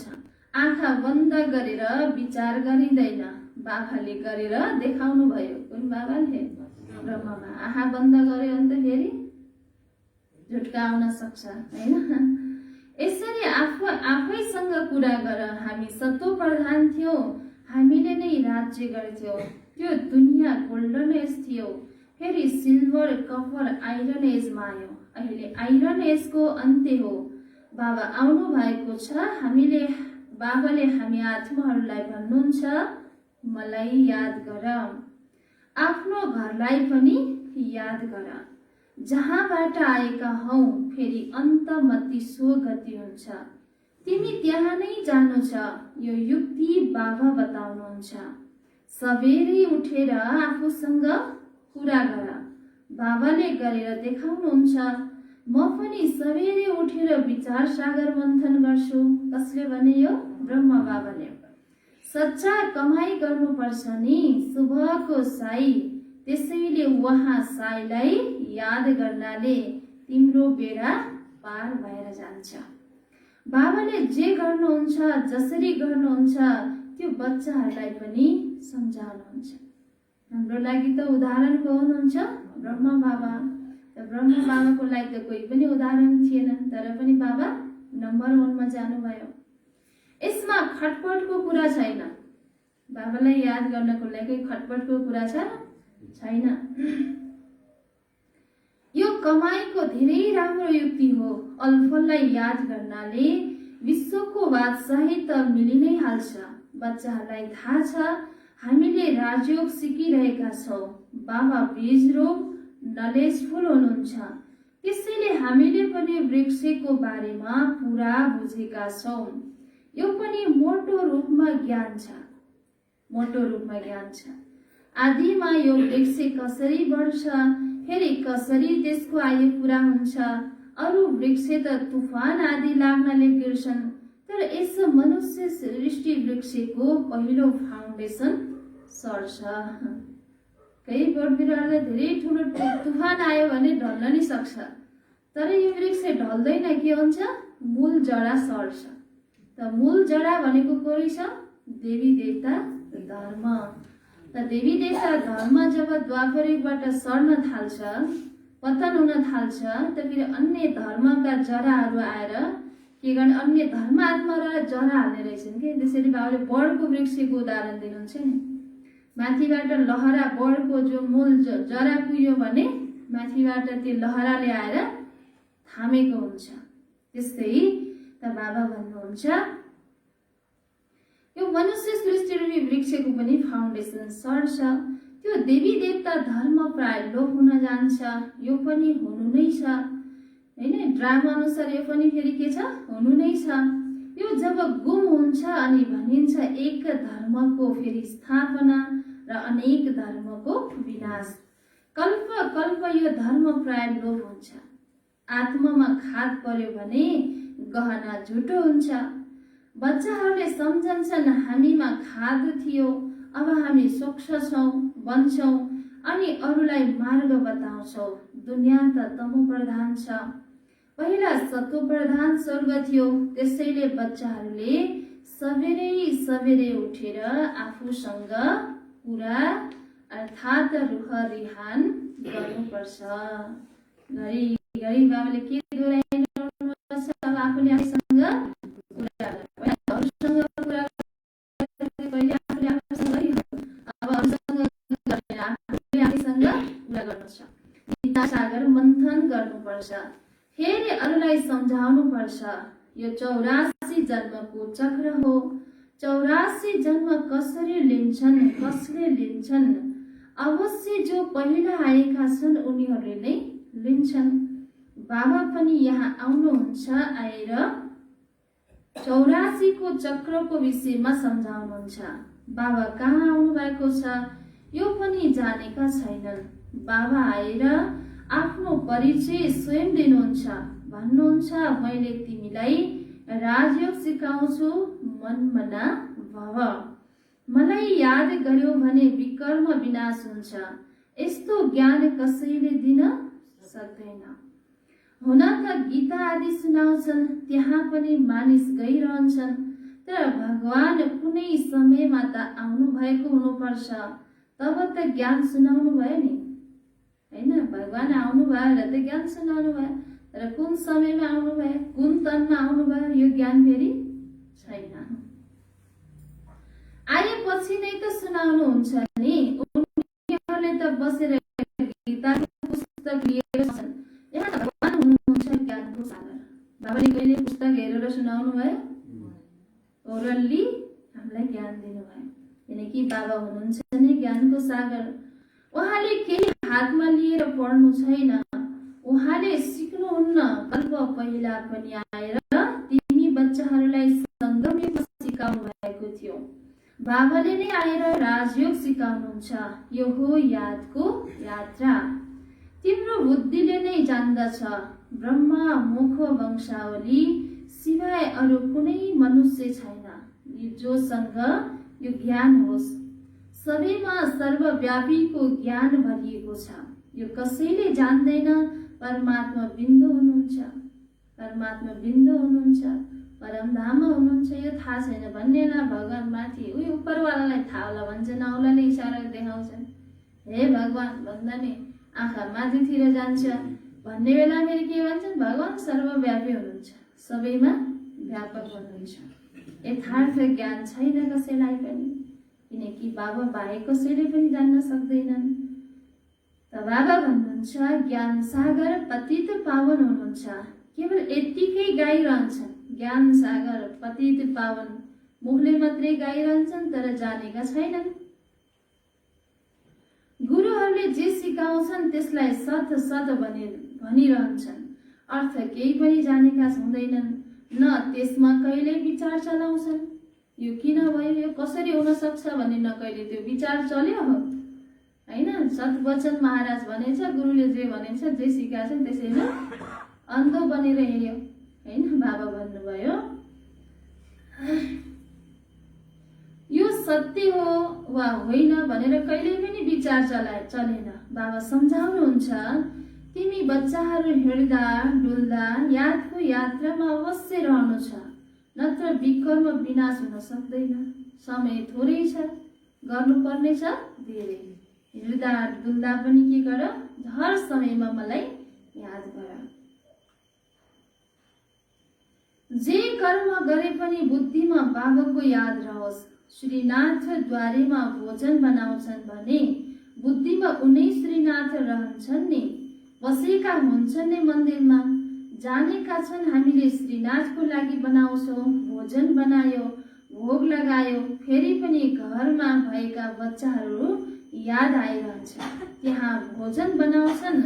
आँखा बन्द गरेर विचार गरिँदैन, बाबाले गरेर देखाउनु भयो। कुन बाबाले? ब्रह्ममा। आँखा बन्द गर्यो भने त फेरि झुटका आउन सक्छ हैन। यसरी आफैसँग कुरा गर। हामी सतो प्रधान थियौँ, हामीले नै राज्य गर्थ्यौँ। त्यो दुनियाँ गोल्डन एज थियो, फेरि सिल्भर कपर आइरन एजमा आयो। अहिले आइरन एजको अन्त्य हो। बाबा आउनु भएको छ। बाबाले हामी आत्माहरूलाई भन्नुहुन्छ, मलाई याद गर, आफ्नो घरलाई पनि याद गर, जहाँबाट आएका हौ फेरि अन्तमति सो गति हुन्छ। तिमी त्यहाँ नै जानु छ। यो युक्ति बाबा बताउनुहुन्छ। सबेरै उठेर आफूसँग कुरा गर। बाबाले गरेर देखाउनुहुन्छ। म पनि सबेरै उठेर विचार सागर मन्थन गर्छु। कसले भने? यो ब्रह्म बाबाले। सच्चा कमाई गर्नुपर्छ नि, शुभको साई। त्यसैले उहाँ साईलाई याद गर्नाले तिम्रो बेडा पार भएर जान्छ। बाबाले जे गर्नुहुन्छ, जसरी गर्नुहुन्छ त्यो बच्चाहरूलाई पनि सम्झाउनुहुन्छ। हाम्रो लागि त उदाहरण को हुनुहुन्छ? ब्रह्म बाबा। ब्रह्म बाबाको लागि त कोही पनि उदाहरण थिएन, तर पनि बाबा नम्बर 1 मा जानुभयो। यसमा खटपटको कुरा छैन। बाबालाई याद गर्नको लागि खटपटको कुरा छैन। यो कमाईको धेरै राम्रो युक्ति हो। अल्फललाई याद गर्नाले विश्वको बादशाही त मिलि नै हाल्छ। बच्चाहरूलाई थाहा छ हामीले राजयोग सिकिरहेका छौँ। बाबा बीजरूप नलेजफुल हुनुहुन्छ। त्यसैले हामीले पनि वृक्षको बारेमा पुरा बुझेका छौँ। यो पनि मोटो रूपमा ज्ञान छ। आदिमा यो वृक्ष कसरी बढ्छ, फेरि कसरी त्यसको आयु पुरा हुन्छ। अरू वृक्ष त तुफान आदि लाग्नाले गिर्छन्, तर यस मनुष्य सृष्टि वृक्षको पहिलो फाउन्डेसन सर्छ। कही बोट बिरुवाले धेरै ठुलो तुफान आयो भने ढल्न नि सक्छ, तर यो वृक्ष ढल्दैन। के हुन्छ? मूल जरा सर्छ। त मूल जरा भनेको को रहेछ? देवी देवता धर्म। त देवी देवता धर्म जब द्वापर युगबाट सर्न थाल्छ, पतन हुन थाल्छ, त फेरि अन्य धर्मका जराहरू आएर के गर्ने? अन्य धर्म आत्मा र जरा हाल्ने रहेछन् कि। त्यसरी बाबाले बडको वृक्षको उदाहरण दिनुहुन्छ नि। माथिबाट लहरा, बडको जो मूल जरा कुहियो भने माथिबाट त्यो लहराले आएर थामेको हुन्छ। त्यस्तै त बाबा भन्नुहुन्छ यो मनुष्य सृष्टि रूपी वृक्षको पनि फाउन्डेसन सर्छ। त्यो देवी देवता धर्म प्राय लोप हुन जान्छ। यो पनि हुनु नै छ हैन। ड्रामा अनुसार यो पनि फेरि के छ? हुनु नै छ। यो जब गुम हुन्छ अनि भनिन्छ एक धर्मको फेरि स्थापना र अनेक धर्मको विनाश। कल्प कल्प यो धर्म प्राय लोप हुन्छ। आत्मामा खाद पर्यो भने गहना झुटो हुन्छ। बच्चाहरूले सम्झन्छन् हामीमा खाद थियो, अब हामी स्वच्छ छौँ, बन्छौँ अनि अरूलाई मार्ग बताउँछौँ। दुनियाँ त तमो प्रधान छ। पहिला सत्व प्रधान स्वर्ग थियो, त्यसैले बच्चाहरूले सबेरै सबेरै उठेर आफूसँग कुरा अर्थात् रुख रिहान गर्नुपर्छ। घरि बाबाले के दोहोऱ्याइरहनुपर्छ? अब आफूले आफूसँग कुरा अरूसँग कुरा पहिले आफूले आफूसँग अब अरूसँग आफूले आफूसँग कुरा गर्नुपर्छ। गीता सागर मन्थन गर्नुपर्छ, फेरि अरूलाई सम्झाउनु पर्छ। यो 84 जन्मको चक्र हो। 84 जन्म कसरी लिन्छन्, कसले लिन्छन्? अवश्य जो पहिला आएका छन् उनीहरूले नै लिन्छन्। बाबा पनि यहाँ आउनुहुन्छ, आएर 84 को चक्रको विषयमा सम्झाउनुहुन्छ। बाबा कहाँ आउनु भएको छ यो पनि जानेका छैनन्। बाबा आएर आफ्नो परिचय स्वयं दिनुहुन्छ, भन्नुहुन्छ मैले तिमीलाई राजयोग सिकाउँछु, मनमना भव। मलाई याद गर्यो भने विकर्म विनाश हुन्छ। यस्तो ज्ञान कसैले दिन सक्दैन। हुन त गीता आदि सुनाउँछन्, त्यहाँ पनि मानिस गइरहन्छन्, तर भगवान कुनै समयमा त आउनु भएको हुनुपर्छ, तब त ज्ञान सुनाउनु भयो नि, हैन? भगवान आउनु भयो र त ज्ञान सुनाउनु भयो, तर कुन समयमा आउनु भयो, कुन तनमा आउनु भयो, यो ज्ञान फेरि छैन। आएपछि नै त सुनाउनु हुन्छ नि। उनीहरूले त बसेर गीताको पुस्तक लिएर छन्। यहाँ भगवान हुनुहुन्छ ज्ञानको सागर। बाबाले कहिले पुस्तक हेरेर सुनाउनु भयो? ओरल्ली हामीलाई ज्ञान दिनुभयो, किनकि बाबा हुनुहुन्छ नि ज्ञानको सागर। उहाँले केही हातमा लिएर पढ्नु छैन, उहाँले सिक्नुहुन्न। कल्प पहिला पनि आएर तिमी बच्चाहरूलाई सङ्गममा सिकाउनु भएको थियो। बाबाले नै आएर राजयोग सिकाउनुहुन्छ। यो हो यादको यात्रा। तिम्रो बुद्धिले नै जान्दछ, ब्रह्मा मुख वंशावली सिवाय अरू कुनै मनुष्य छैन जोसँग यो ज्ञान होस्। सबैमा सर्वव्यापीको ज्ञान भरिएको छ। यो कसैले जान्दैन। परमात्मा बिन्दु हुनुहुन्छ, परमात्मा बिन्दु हुनुहुन्छ, परमधाममा हुनुहुन्छ, यो थाहा छैन भन्ने न। भगवान माथि उही उपरवालालाई थाहा होला भन्छ, नौलाले इसारा देखाउँछन्, हे भगवान भन्दा नि आँखा माथितिर जान्छ भन्ने बेला फेरि के भन्छन्? भगवान सर्वव्यापी हुनुहुन्छ, सबैमा व्यापक हुनुहुन्छ। यथार्थ ज्ञान छैन कसैलाई पनि, किनकि बाबा बाहेक कसैले पनि जान्न सक्दैनन्। त बाबा भन्नुहुन्छ ज्ञान सागर पतित पावन हुनुहुन्छ। केवल यतिकै गाइरहन्छन्, ज्ञान सागर पतित पावन, मुखले मात्रै गाइरहन्छन् तर जानेका छैनन्। गुरुहरूले जे सिकाउँछन् त्यसलाई सत सत भनिरहन्छन्, अर्थ केही पनि जानेका हुँदैनन्, न त्यसमा कहिले विचार चलाउँछन्। यो किन भयो, यो कसरी हुन सक्छ भन्ने न कहिले त्यो विचार चल्यो हो, हैन? सतवचन महाराज भनेछ, गुरुले जे भनेछ, जे सिकाएछ त्यसैमा अन्धो बनेर हिँड्यो, हैन? बाबा भन्नुभयो यो सत्य हो वा होइन भनेर कहिले पनि विचार चलेन। बाबा सम्झाउनुहुन्छ तिमी बच्चाहरू हिँड्दा डुल्दा यादको यात्रामा अवश्य रहनु छ, नत्र विकर्म विनाश हुन सक्दैन। समय थोरै छ, गर्नुपर्ने छ धेरै। हिँड्दा डुल्दा पनि के गर, हर समयमा मलाई याद गर। जे कर्म गरे पनि बुद्धिमा बाबाको याद रहोस्। श्रीनाथ द्वारेमा भोजन बनाउँछन् भने बुद्धिमा उनै श्रीनाथ रहन्छन् नि, बसेका हुन्छन् नि मन्दिरमा। जानेका छन् हामीले श्रीनाथको लागि बनाउँछौँ, भोजन बनायो, भोग लगायो, फेरि पनि घरमा भएका बच्चाहरू याद आइरहन्छ। त्यहाँ भोजन बनाउँछन्,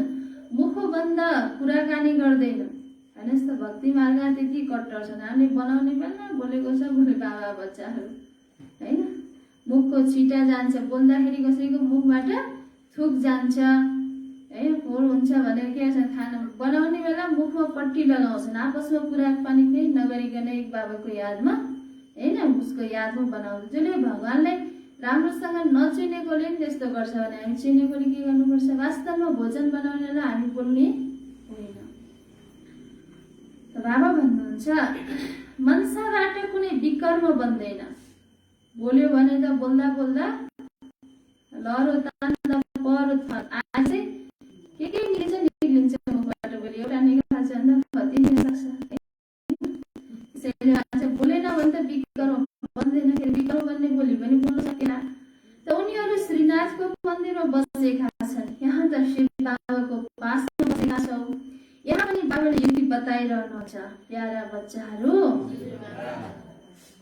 मुख बन्द कुराकानी गर्दैन। हेर्नुहोस् त भक्ति मार्गमा त्यति कट्टर छन्। हामीले बनाउने बेला बोलेको छ बोले बाबा बच्चाहरू, हैन? मुखको छिटा जान्छ, बोल्दाखेरि कसैको मुखबाट थुक जान्छ, है फोहोर हुन्छ भनेर के छ, खाना बनाउने बेला मुखमा पट्टी लगाउँछन्, आपसमा कुराकानी केही नगरिकन एक बाबाको यादमा, हैन? उसको यादमा बनाउँछ। जसले भगवानलाई राम्रोसँग नचिनेकोले पनि त्यस्तो गर्छ भने हामी चिनेकोले के गर्नुपर्छ? वास्तवमा भोजन बनाउनेलाई हामी बोल्ने होइन। बाबा भन्नुहुन्छ मनसाबाट कुनै विकर्म बन्दैन। बोल्यो भने त बोल्दा बोल्दा लहरो तान्दा पहरो आज के निक्लिन्छ मुखबाट। बोल्यो एउटा निकाल्छ भने कति दिन सक्छ। त्यसैले आज बोलेन भने त विकर्म बन्दैन। विकर्म बन्ने बोली पनि बोल्न सकेन। त उनीहरू श्रीनाथको मन्दिरमा बसेका छन्। यहाँ त शिव बाबाको पासमा बसेका छौ। यहाँ पनि बाबाले युक्ति बताइरहनुहुन्छ, प्यारा बच्चाहरू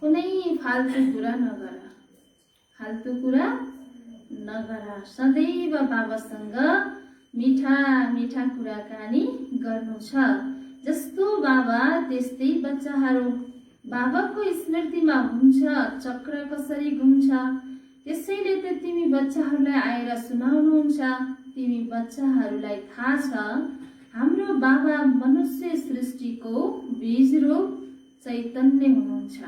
कुनै फाल्तु कुरा नगर, फाल्तु कुरा नगर। सदैव बाबासँग मिठा मिठा कुराकानी गर्नु छ। जस्तो बाबा त्यस्तै बच्चाहरू। बाबाको स्मृतिमा हुन्छ, चक्र कसरी घुम्छ। त्यसैले त तिमी बच्चाहरूलाई आएर सुनाउनुहुन्छ। तिमी बच्चाहरूलाई थाहा छ हाम्रो बाबा मनुष्य सृष्टिको बीज रूप चैतन्य हुनुहुन्छ।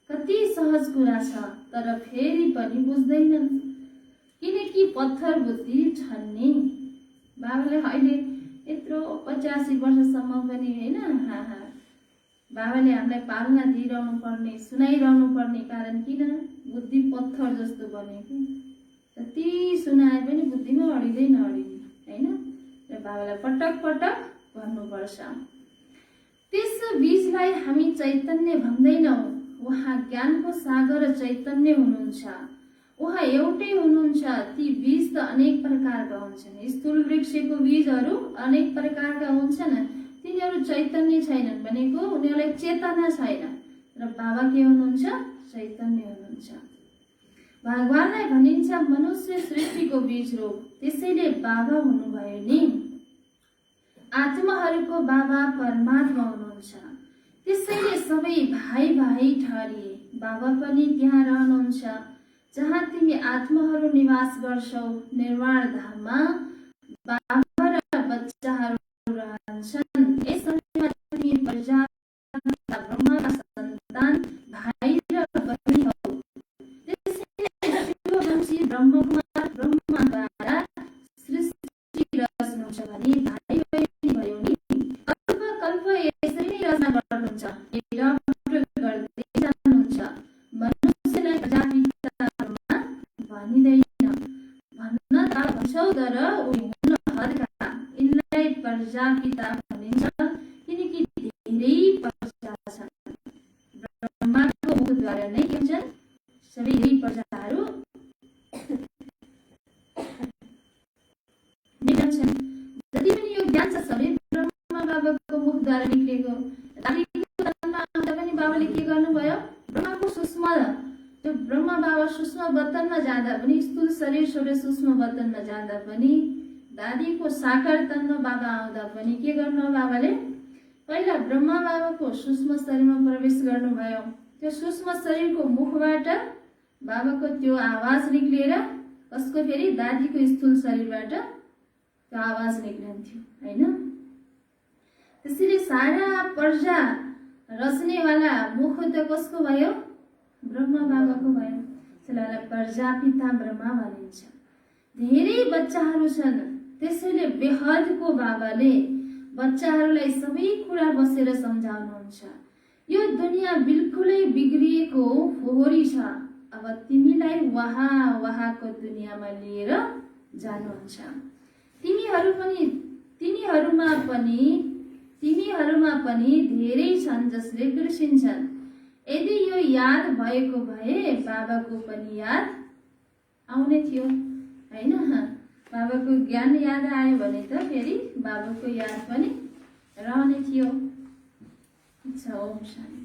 कति सहज कुरा छ, तर फेरि पनि बुझ्दैनन्, किनकि पत्थर बुद्धि छन् नि। बाबाले अहिले यत्रो 85 वर्षसम्म पनि होइन, बाबाले हामीलाई पालना दिइरहनु पर्ने, सुनाइरहनु पर्ने कारण किन? बुद्धि पत्थर जस्तो बनेको। जति सुनाए पनि बुद्धिमा अडिँदैन होइन। र बाबालाई पटक पटक भन्नुपर्छ। त्यस बीजलाई हामी चैतन्य भन्दैनौँ। उहाँ ज्ञानको सागर चैतन्य हुनुहुन्छ। उहाँ एउटै हुनुहुन्छ। ती बीज त अनेक प्रकारका हुन्छन्। स्थूल वृक्षको बीजहरू अनेक प्रकारका हुन्छन्। तिनीहरू चैतन्य छैनन् भनेको उनीहरूलाई चेतना छैन। र बाबा के हुनुहुन्छ? चैतन्य हुनुहुन्छ। भगवानलाई भनिन्छ मनुष्य सृष्टिको बीज रूप। त्यसैले बाबा हुनुभयो नि। आत्माहरूको बाबा परमात्मा हुनुहुन्छ। त्यसैले सबै भाइ भाइ ठहरिए। बाबा पनि त्यहाँ रहनुहुन्छ जहाँ तिमी आत्माहरू निवास गर्छौ। निर्वाण धाममा बाबा र बच्चाहरू रहन्छन्। यस समयमा तिमी प्रजापिता ब्रह्माका सन्तान भाइ र बहिनी हौ। त्यसैले शिववंशी ब्रह्मकुमार ब्रह्माद्वारा सृष्टि रच्नुहुन्छ भने भाइ बहिनी भयो नि। कल्प कल्प यसरी नै रचना गर्नुहुन्छ, गर्दै जानुहुन्छ। मनुष्यलाई प्रजापिता ब्रह्मा भनिँदैन। भन्न त भन्छौ तर उनी हदका। यिनलाई प्रजापिता भनिन्छ किनकि धेरै प्रजा छन्। ब्रह्माको मुखद्वारा नै के हुन्छन्? सबै प्रजाहरू निकल्छन्। जति पनि यो ज्ञान छ सबै ब्रह्मा बाबाको मुखद्वारा निक्लेको। दादीको जन्म आउँदा पनि बाबाले के गर्नुभयो? ब्रह्माको सूक्ष्म, त्यो ब्रह्मा बाबा सूक्ष्म वतनमा जाँदा पनि, स्थूल शरीर छोडेर सूक्ष्म वतनमा जाँदा पनि, दादीको साकार तनमा बाबा आउँदा पनि के गर्नु बाबाले? पहिला ब्रह्मा बाबाको सूक्ष्म शरीरमा प्रवेश गर्नुभयो। त्यो सूक्ष्म शरीरको मुखबाट बाबाको त्यो आवाज निक्लिएर कसको? फेरि दादीको स्थूल शरीरबाट त्यो आवाज निक्लिन्थ्यो होइन। त्यसैले सारा प्रजा रच्नेवाला मुख त कसको भयो? ब्रह्मा बाबाको भयो। त्यसलाई प्रजापिता ब्रह्मा भनिन्छ। धेरै बच्चाहरू छन्। त्यसैले बेहदको बाबाले बच्चाहरूलाई सबै कुरा बसेर सम्झाउनुहुन्छ। यो दुनियाँ बिल्कुलै बिग्रिएको फोहोरी छ। अब तिमीलाई वहाँको दुनियाँमा लिएर जानुहुन्छ। तिनीहरूमा पनि धेरै छन् जसले बिर्सिन्छन्। यदि यो याद भएको भए बाबाको पनि याद आउने थियो होइन। बाबाको ज्ञान याद आयो भने त फेरि बाबाको याद पनि रहने थियो। ओम शान्ति।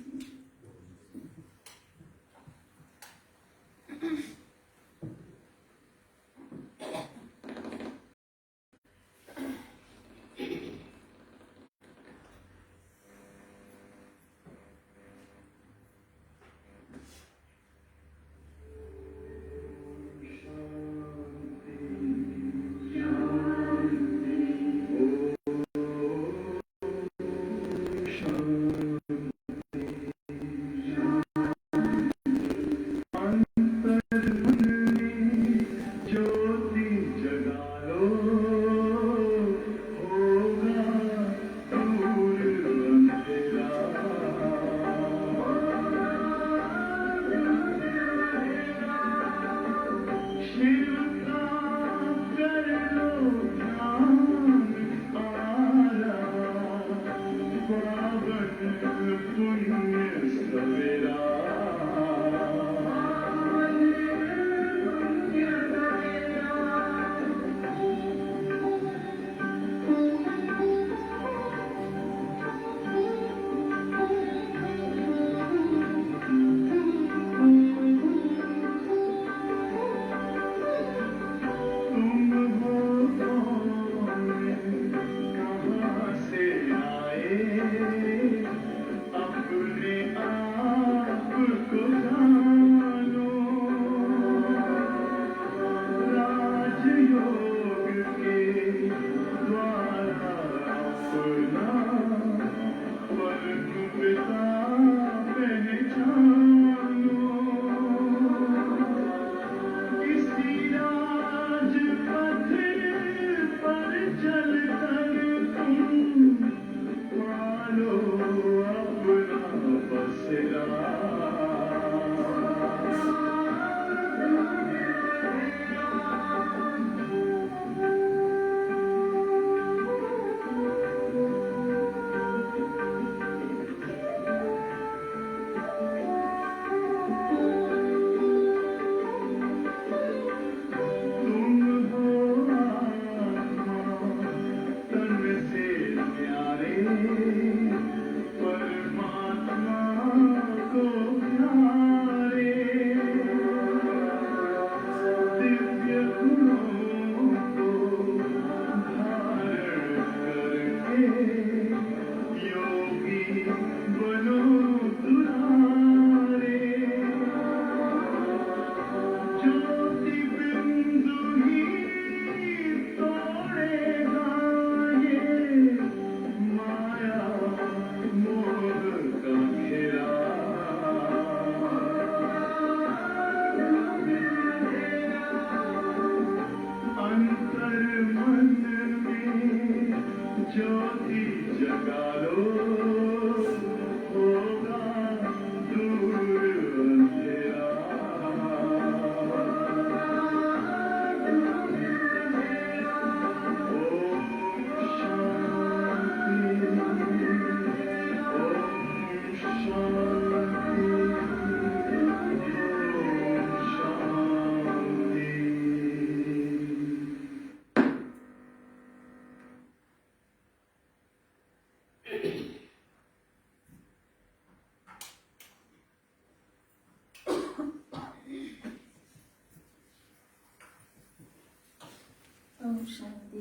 ओम शांति।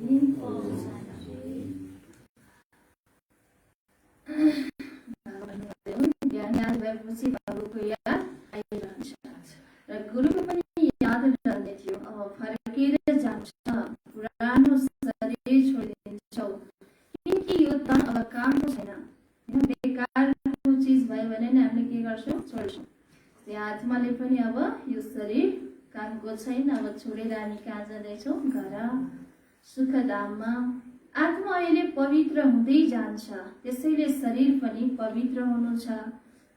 ज्ञान याद भएपछि बाबुको याद आइरहन्छ र गुरुको पनि याद रहँदै थियो। अब फर्केर जान्छ, पुरानो शरीर छोडिदिन्छौ किनकि यो तन अब कामको छैन। बेकारको चिज भयो भने नै हामीले के गर्छौँ? छोड्छौँ। त्यो आत्माले पनि अब यो शरीर कामको छैन, अब छोडेर हामी कहाँ जाँदैछौँ? घर सुखधाममा। आत्मा अहिले पवित्र हुँदै जान्छ, त्यसैले शरीर पनि पवित्र हुनु छ।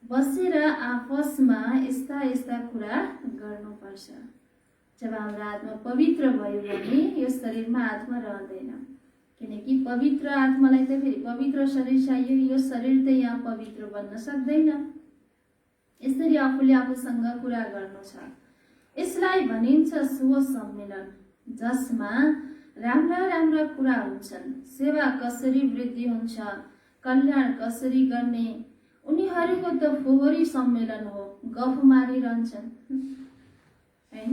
बसेर आपसमा यस्ता यस्ता कुरा गर्नुपर्छ। जब हाम्रो आत्मा पवित्र भयो भने यो शरीरमा आत्मा रहँदैन, किनकि पवित्र आत्मालाई त फेरि पवित्र शरीर चाहियो। यो शरीर त यहाँ पवित्र बन्न सक्दैन। यसरी आफूले आफूसँग कुरा गर्नु छ। यसलाई भनिन्छ शुभ सम्मेलन, जसमा राम्रा राम्रा कुरा हुन्छन्। सेवा कसरी वृद्धि हुन्छ, कल्याण कसरी गर्ने, उनीहरूको त फोहोरी सम्मेलन हो, गफ मारिरहन्छन् हैन।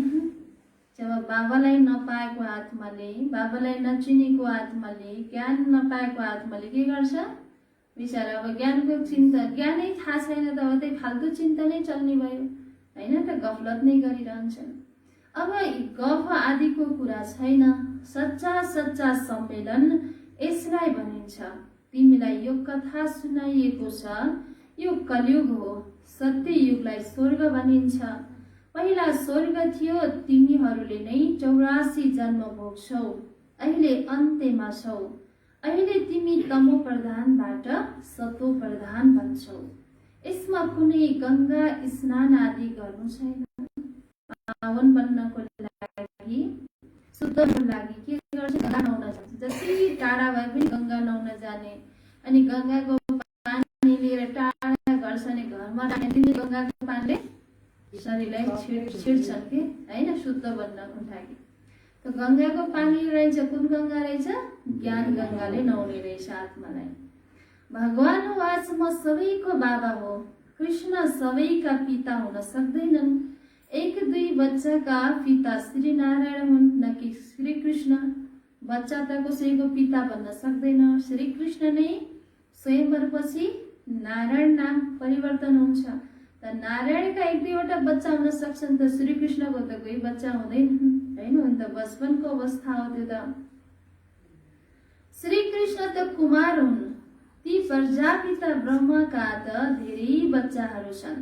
जब बाबालाई नपाएको आत्माले, बाबालाई नचिनेको आत्माले, ज्ञान नपाएको आत्माले के गर्छ? बिचारा अब ज्ञानको चिन्ता, ज्ञानै थाहा छैन त अब त्यही फाल्तु चिन्ता नै चल्ने भयो हैन त, गफलत नै गरिरहन्छन्। अब गफ आदिको कुरा छैन। सच्चा सच्चा सम्मेलन यसलाई भनिन्छ। तिमीलाई यो कथा सुनाइएको छ, यो कलियुग हो। सत्य युगलाई स्वर्ग भनिन्छ। पहिला स्वर्ग थियो, तिमीहरूले नै 84 जन्म भोग्छौ, अहिले अन्त्यमा छौ। अहिले तिमी तमो प्रधानबाट सतो प्रधान बन्छौ। यसमा कुनै गंगा स्नान आदि गर्नु छैन। पावन बन्नको लागि, शुद्धको लागि के गर्छ? गंगा नुहाउन जान्छ। जति टाढा भए पनि गंगा नुहाउन जाने, अनि गंगाको पानी लिएर टाढा गर्छ अनि घरमा राख्ने। गंगाको पानीले शरीरलाई छिड्छन् कि हैन, शुद्ध बन्नको लागि। त गंगाको पानी रहेछ, कुन गंगा रहेछ? ज्ञान गंगाले नुहाउने रहेछ आत्मालाई। भगवान वाच म सबैको बाबा हो। कृष्ण सबैका पिता हुन सक्दैनन्। एक दुई बच्चाका पिता श्री नारायण हुन्, न कि श्री कृष्ण। बच्चा त कसैको पिता बन्न सक्दैन। श्री कृष्ण नै स्वयंवरपछि नारायण नाम परिवर्तन हुन्छ। त नारायणका एक दुईवटा बच्चा हुन सक्छन्, त श्री कृष्णको त कोही बच्चा हुँदैन हैन। त बचपनको अवस्था हो त्यो त। श्री कृष्ण त कुमार हुन्। ती प्रजापिता ब्रह्माका त धेरै बच्चाहरू छन्।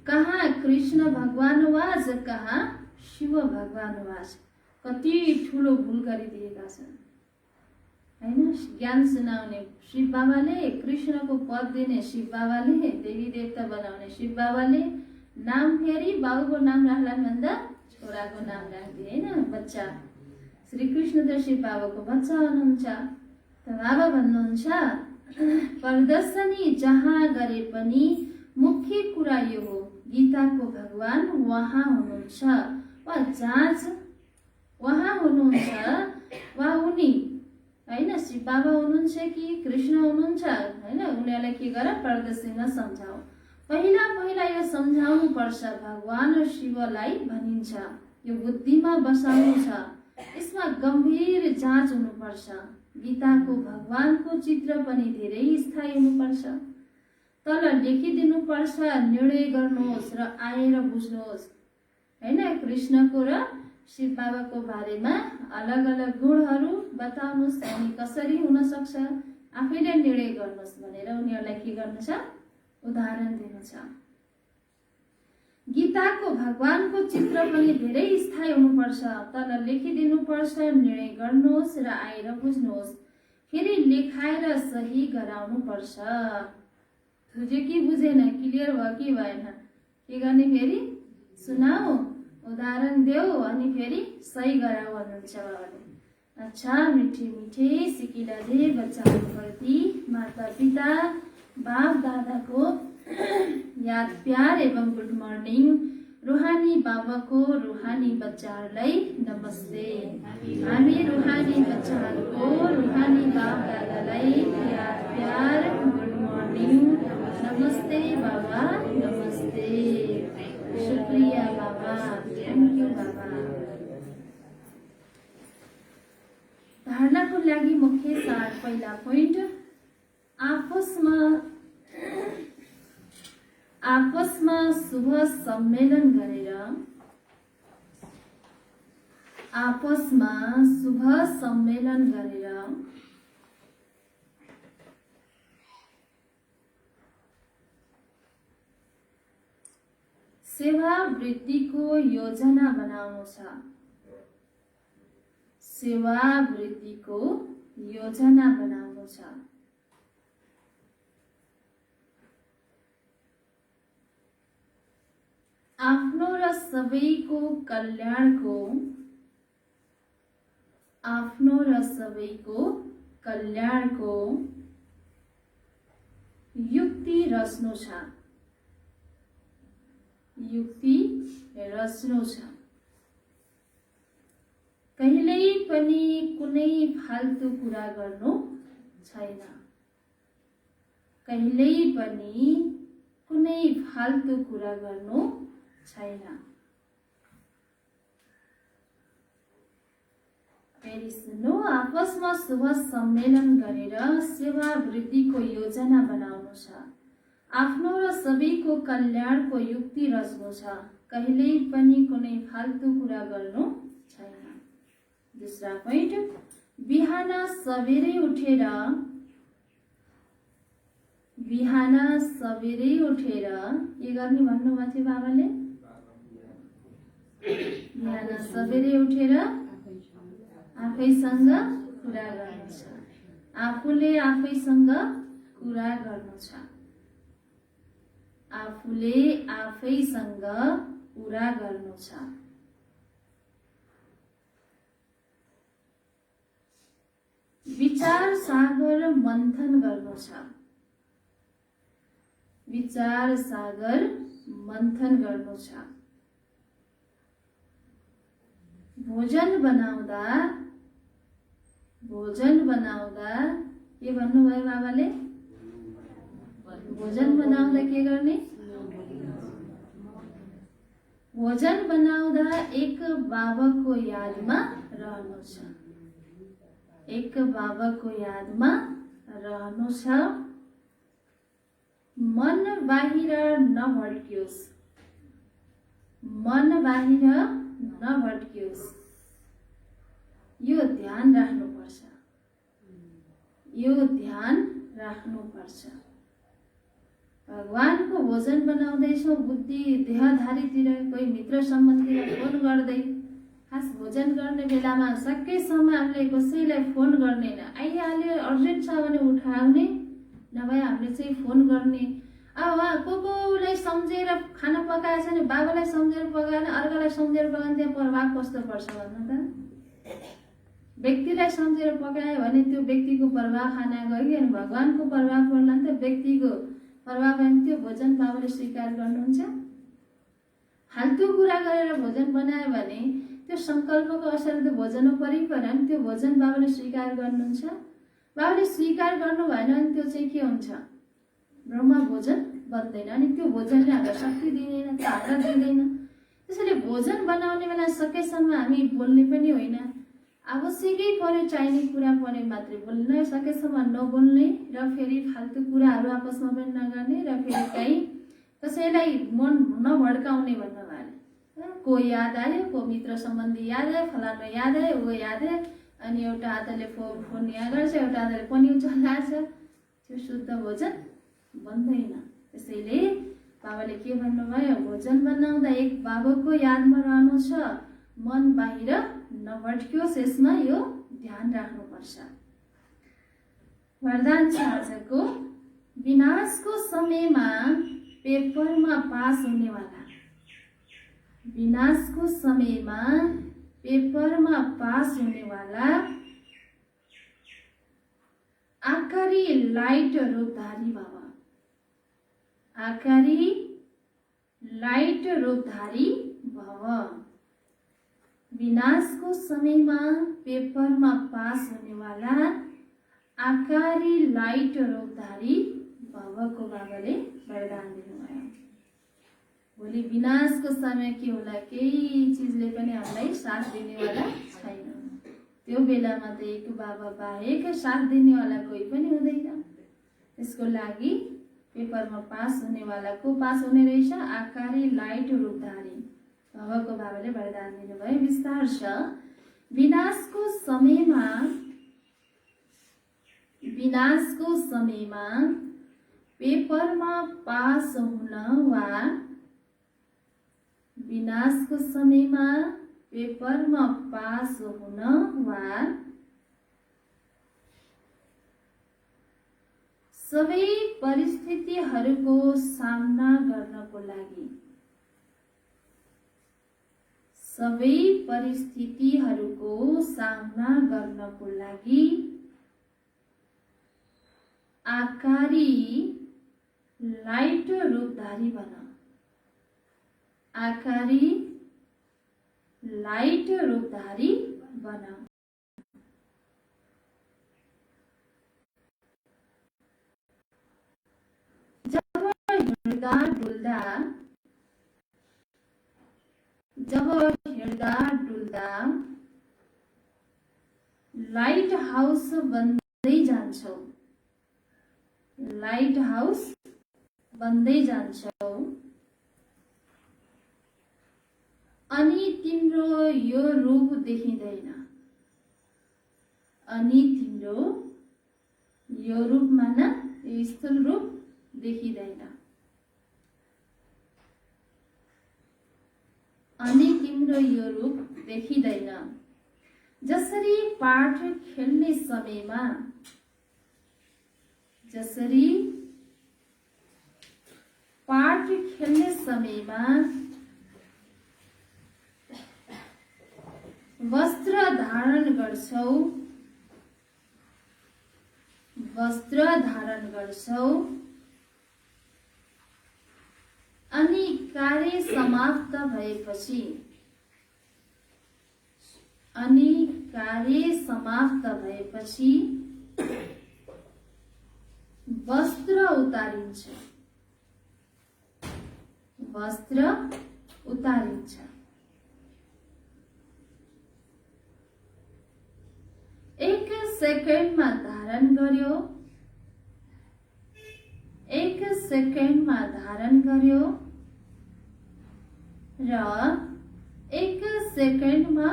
कहाँ कृष्ण भगवान वाच, कहाँ शिव भगवान वाच। कति ठुलो भूल गरिदिएका छन् हैन। ज्ञान सुनाउने शिव बाबाले, कृष्णको पद दिने शिव बाबाले, देवी देवता बनाउने शिव बाबाले, नाम फेरि बाबुको नाम राख्लान् भन्दा छोराको नाम राखिदिए हैन। बच्चा श्री कृष्ण त शिव बाबाको बच्चा हुनुहुन्छ। त बाबा भन्नुहुन्छ प्रदर्शनी जहाँ गरे पनि मुख्य कुरा यो हो, गीताको भगवान वहाँ हुनुहुन्छ वा जाँच वहाँ हुनुहुन्छ वा उनी हैन। शिव बाबा हुनुहुन्छ कि कृष्ण हुनुहुन्छ हैन। उनीहरूलाई के गर? प्रदर्शनीमा सम्झाऊ। पहिला पहिला यो सम्झाउनु पर्छ। भगवान र शिवलाई भनिन्छ, यो बुद्धिमा बसाउनु छ। यसमा गम्भीर जाँच हुनुपर्छ। गीताको भगवानको चित्र पनि धेरै स्थायी हुनुपर्छ। तल लेखिदिनुपर्छ, निर्णय गर्नुहोस् र आएर बुझ्नुहोस् हैन। कृष्णको र शिव बाबाको बारेमा अलग अलग गुणहरू बताउनुहोस् अनि कसरी हुन सक्छ आफैले निर्णय गर्नुहोस् भनेर उनीहरूलाई के गर्नु छ? उदाहरण दिनु छ। गीताको भगवानको चित्र पनि धेरै स्थायी हुनुपर्छ। तल लेखिदिनुपर्छ, निर्णय गर्नुहोस् र आएर बुझ्नुहोस्। फेरि लेखाएर सही गराउनु पर्छ। बुझ्यो कि बुझेन? क्लियर भयो कि भएन? के गर्ने? फेरि सुनाऊ, उदाहरण देऊ अनि फेरि सही गराऊ भन्नुहुन्छ बाबाले। अच्छा, मिठे मिठे सिकिलाले बच्चाहरूप्रति माता पिता बाप दादाको याद प्यार एवं गुड मर्निङ रुहानी बाबाको रुहानी बच्चाहरूलाई नमस्ते। हामी रुहानी बच्चाहरूको रुहानी बाप दादालाई प्यार गुड मर्निङ, नमस्ते बाबा, नमस्ते, शुक्रिया बाबा, थ्याङ्क यू बाबा। धारणाको लागि मुख्य सार। पहिला पोइन्ट, आपसमा शुभ सम्मेलन गरेर सेवा वृद्धिको योजना बनाउनु छ। सेवा वृद्धिको योजना बनाउनु छ। आफ्नो र सबैको कल्याणको युक्ति रच्नु छ। कहिल्यै पनि कुनै फाल्तु कुरा गर्नु छैन। फेरि सुन्नु, आपसमा शुभ सम्मेलन गरेर सेवा वृद्धिको योजना बनाउनु छ। आफ्नो र सबैको कल्याणको युक्ति रच्नु छ। कहिल्यै पनि कुनै फाल्तु कुरा गर्नु छैन। दूसरा पोइन्ट, बिहान सबेरै उठेर के गर्ने भन्नुभएको थियो बाबाले? बिहान सबेरै उठेर आफैसँग कुरा गर्नु छ। आफूले आफैसँग कुरा गर्नु छ। विचार सागर मन्थन गर्नु छ। भोजन बनाउँदा के भन्नुभयो बाबाले? भोजन बनाउँदा के गर्ने? भोजन बनाउँदा एक बाबाको यादमा रहनु छ। मन बाहिर नभट्कियोस्। यो ध्यान राख्नुपर्छ। भगवानको भोजन बनाउँदैछौँ, बुद्धि देहधारीतिर, कोही मित्र सम्बन्धीलाई फोन गर्दै, खास भोजन गर्ने बेलामा सकेसम्म हामीले कसैलाई फोन गर्दैन। आइहाल्यो, अर्जेन्ट छ भने उठाउने, नभए हामीले चाहिँ फोन गर्ने। अब कोलाई सम्झेर खाना पकाएछ भने बाबालाई सम्झेर पकाएन, अर्कालाई सम्झेर पकाएन, त्यहाँ प्रभाव कस्तो पर्छ भन्नु त? व्यक्तिलाई सम्झेर पकायो भने त्यो व्यक्तिको प्रभाव खाना गयो, अनि भगवानको प्रभाव पर्ला नि त। व्यक्तिको प्रभाव भने त्यो भोजन बाबाले स्वीकार गर्नुहुन्छ? फाल्तु कुरा गरेर भोजन बनायो भने त्यो संकल्पको असर त्यो भोजनमा परिपऱ्यो नि, त्यो भोजन बाबाले स्वीकार गर्नुहुन्छ? बाबाले स्वीकार गर्नु भएन भने त्यो चाहिँ के हुन्छ? ब्रह्म भोजन बन्दैन। अनि त्यो भोजनले हामीलाई शक्ति दिँदैन, ताकत दिँदैन। त्यसैले भोजन बनाउने बेला सकेसम्म हामी बोल्ने पनि होइन, आवश्यकै पर्यो चाहिने कुरा पर्यो मात्रै बोल्न, सकेसम्म नबोल्ने, र फेरि फाल्तु कुराहरू आपसमा पनि नगर्ने, र फेरि कहीँ कसैलाई मन नभड्काउने भन्नु भयो। को याद आयो, को मित्र सम्बन्धी याद आयो, फलानु याद आयो, वो याद आयो, अनि एउटा हातले फोन यहाँ गर्छ, एउटा हातले पन्यु चलाएछ, त्यो शुद्ध भोजन बन्दैन। त्यसैले बाबाले के भन्नुभयो? भोजन बनाउँदा एक बाबाको यादमा रहनु छ। मन बाहिर नभट्कियोस्, यसमा यो ध्यान राख्नुपर्छ। वरदान छ आजको, विनाशको समयमा पेपरमा पास हुनेवाला। विनाशको समयमा पेपरमा पास हुनेवाला आकारी लाइट लाइट रूपधारी भव। विनाशको समयमा पेपरमा पास हुनेवाला आकारी लाइट रूपधारी भवको बाबाले वरदान दिनुभयो। भोलि विनाशको समय के होला, केही चिजले पनि हामीलाई साथ दिनेवाला छैन। त्यो बेलामा त एक बाबा बाहेक साथ दिनेवाला कोही पनि हुँदैन। त्यसको लागि पेपरमा पास हुनेवाला को पास हुने रहेछ, आकारी लाइट रूपधारी भवको बाबाले वरदान दिनुभयो। विस्तार छ। विनाशको समयमा पेपरमा पास हुन वा विनाशको समयमा पेपरमा पास हुन वा सबै परिस्थितिहरूको सामना गर्नको लागि आकारी लाइट रूपधारी बन। आकारी लाइट रूपधारी बन। जब हिँड्दा डुल्दा लाइट हाउस बन्दै जान्छौ, लाइट हाउस बन्दै जान्छौ, अनि तिम्रो यो रूप देखिँदैन, अनि तिम्रो यो रूप मान यो स्थूल रूप देखिँदैन, अनि तिम्रो यो रूप देखिँदैन। जसरी पाठ खेल्ने समयमा वस्त्र धारण गर्छौ, अनि कार्य समाप्त भएपछि वस्त्र उतारिन्छ। एक सेकेन्डमा धारण गर्यो, र एक सेकेन्डमा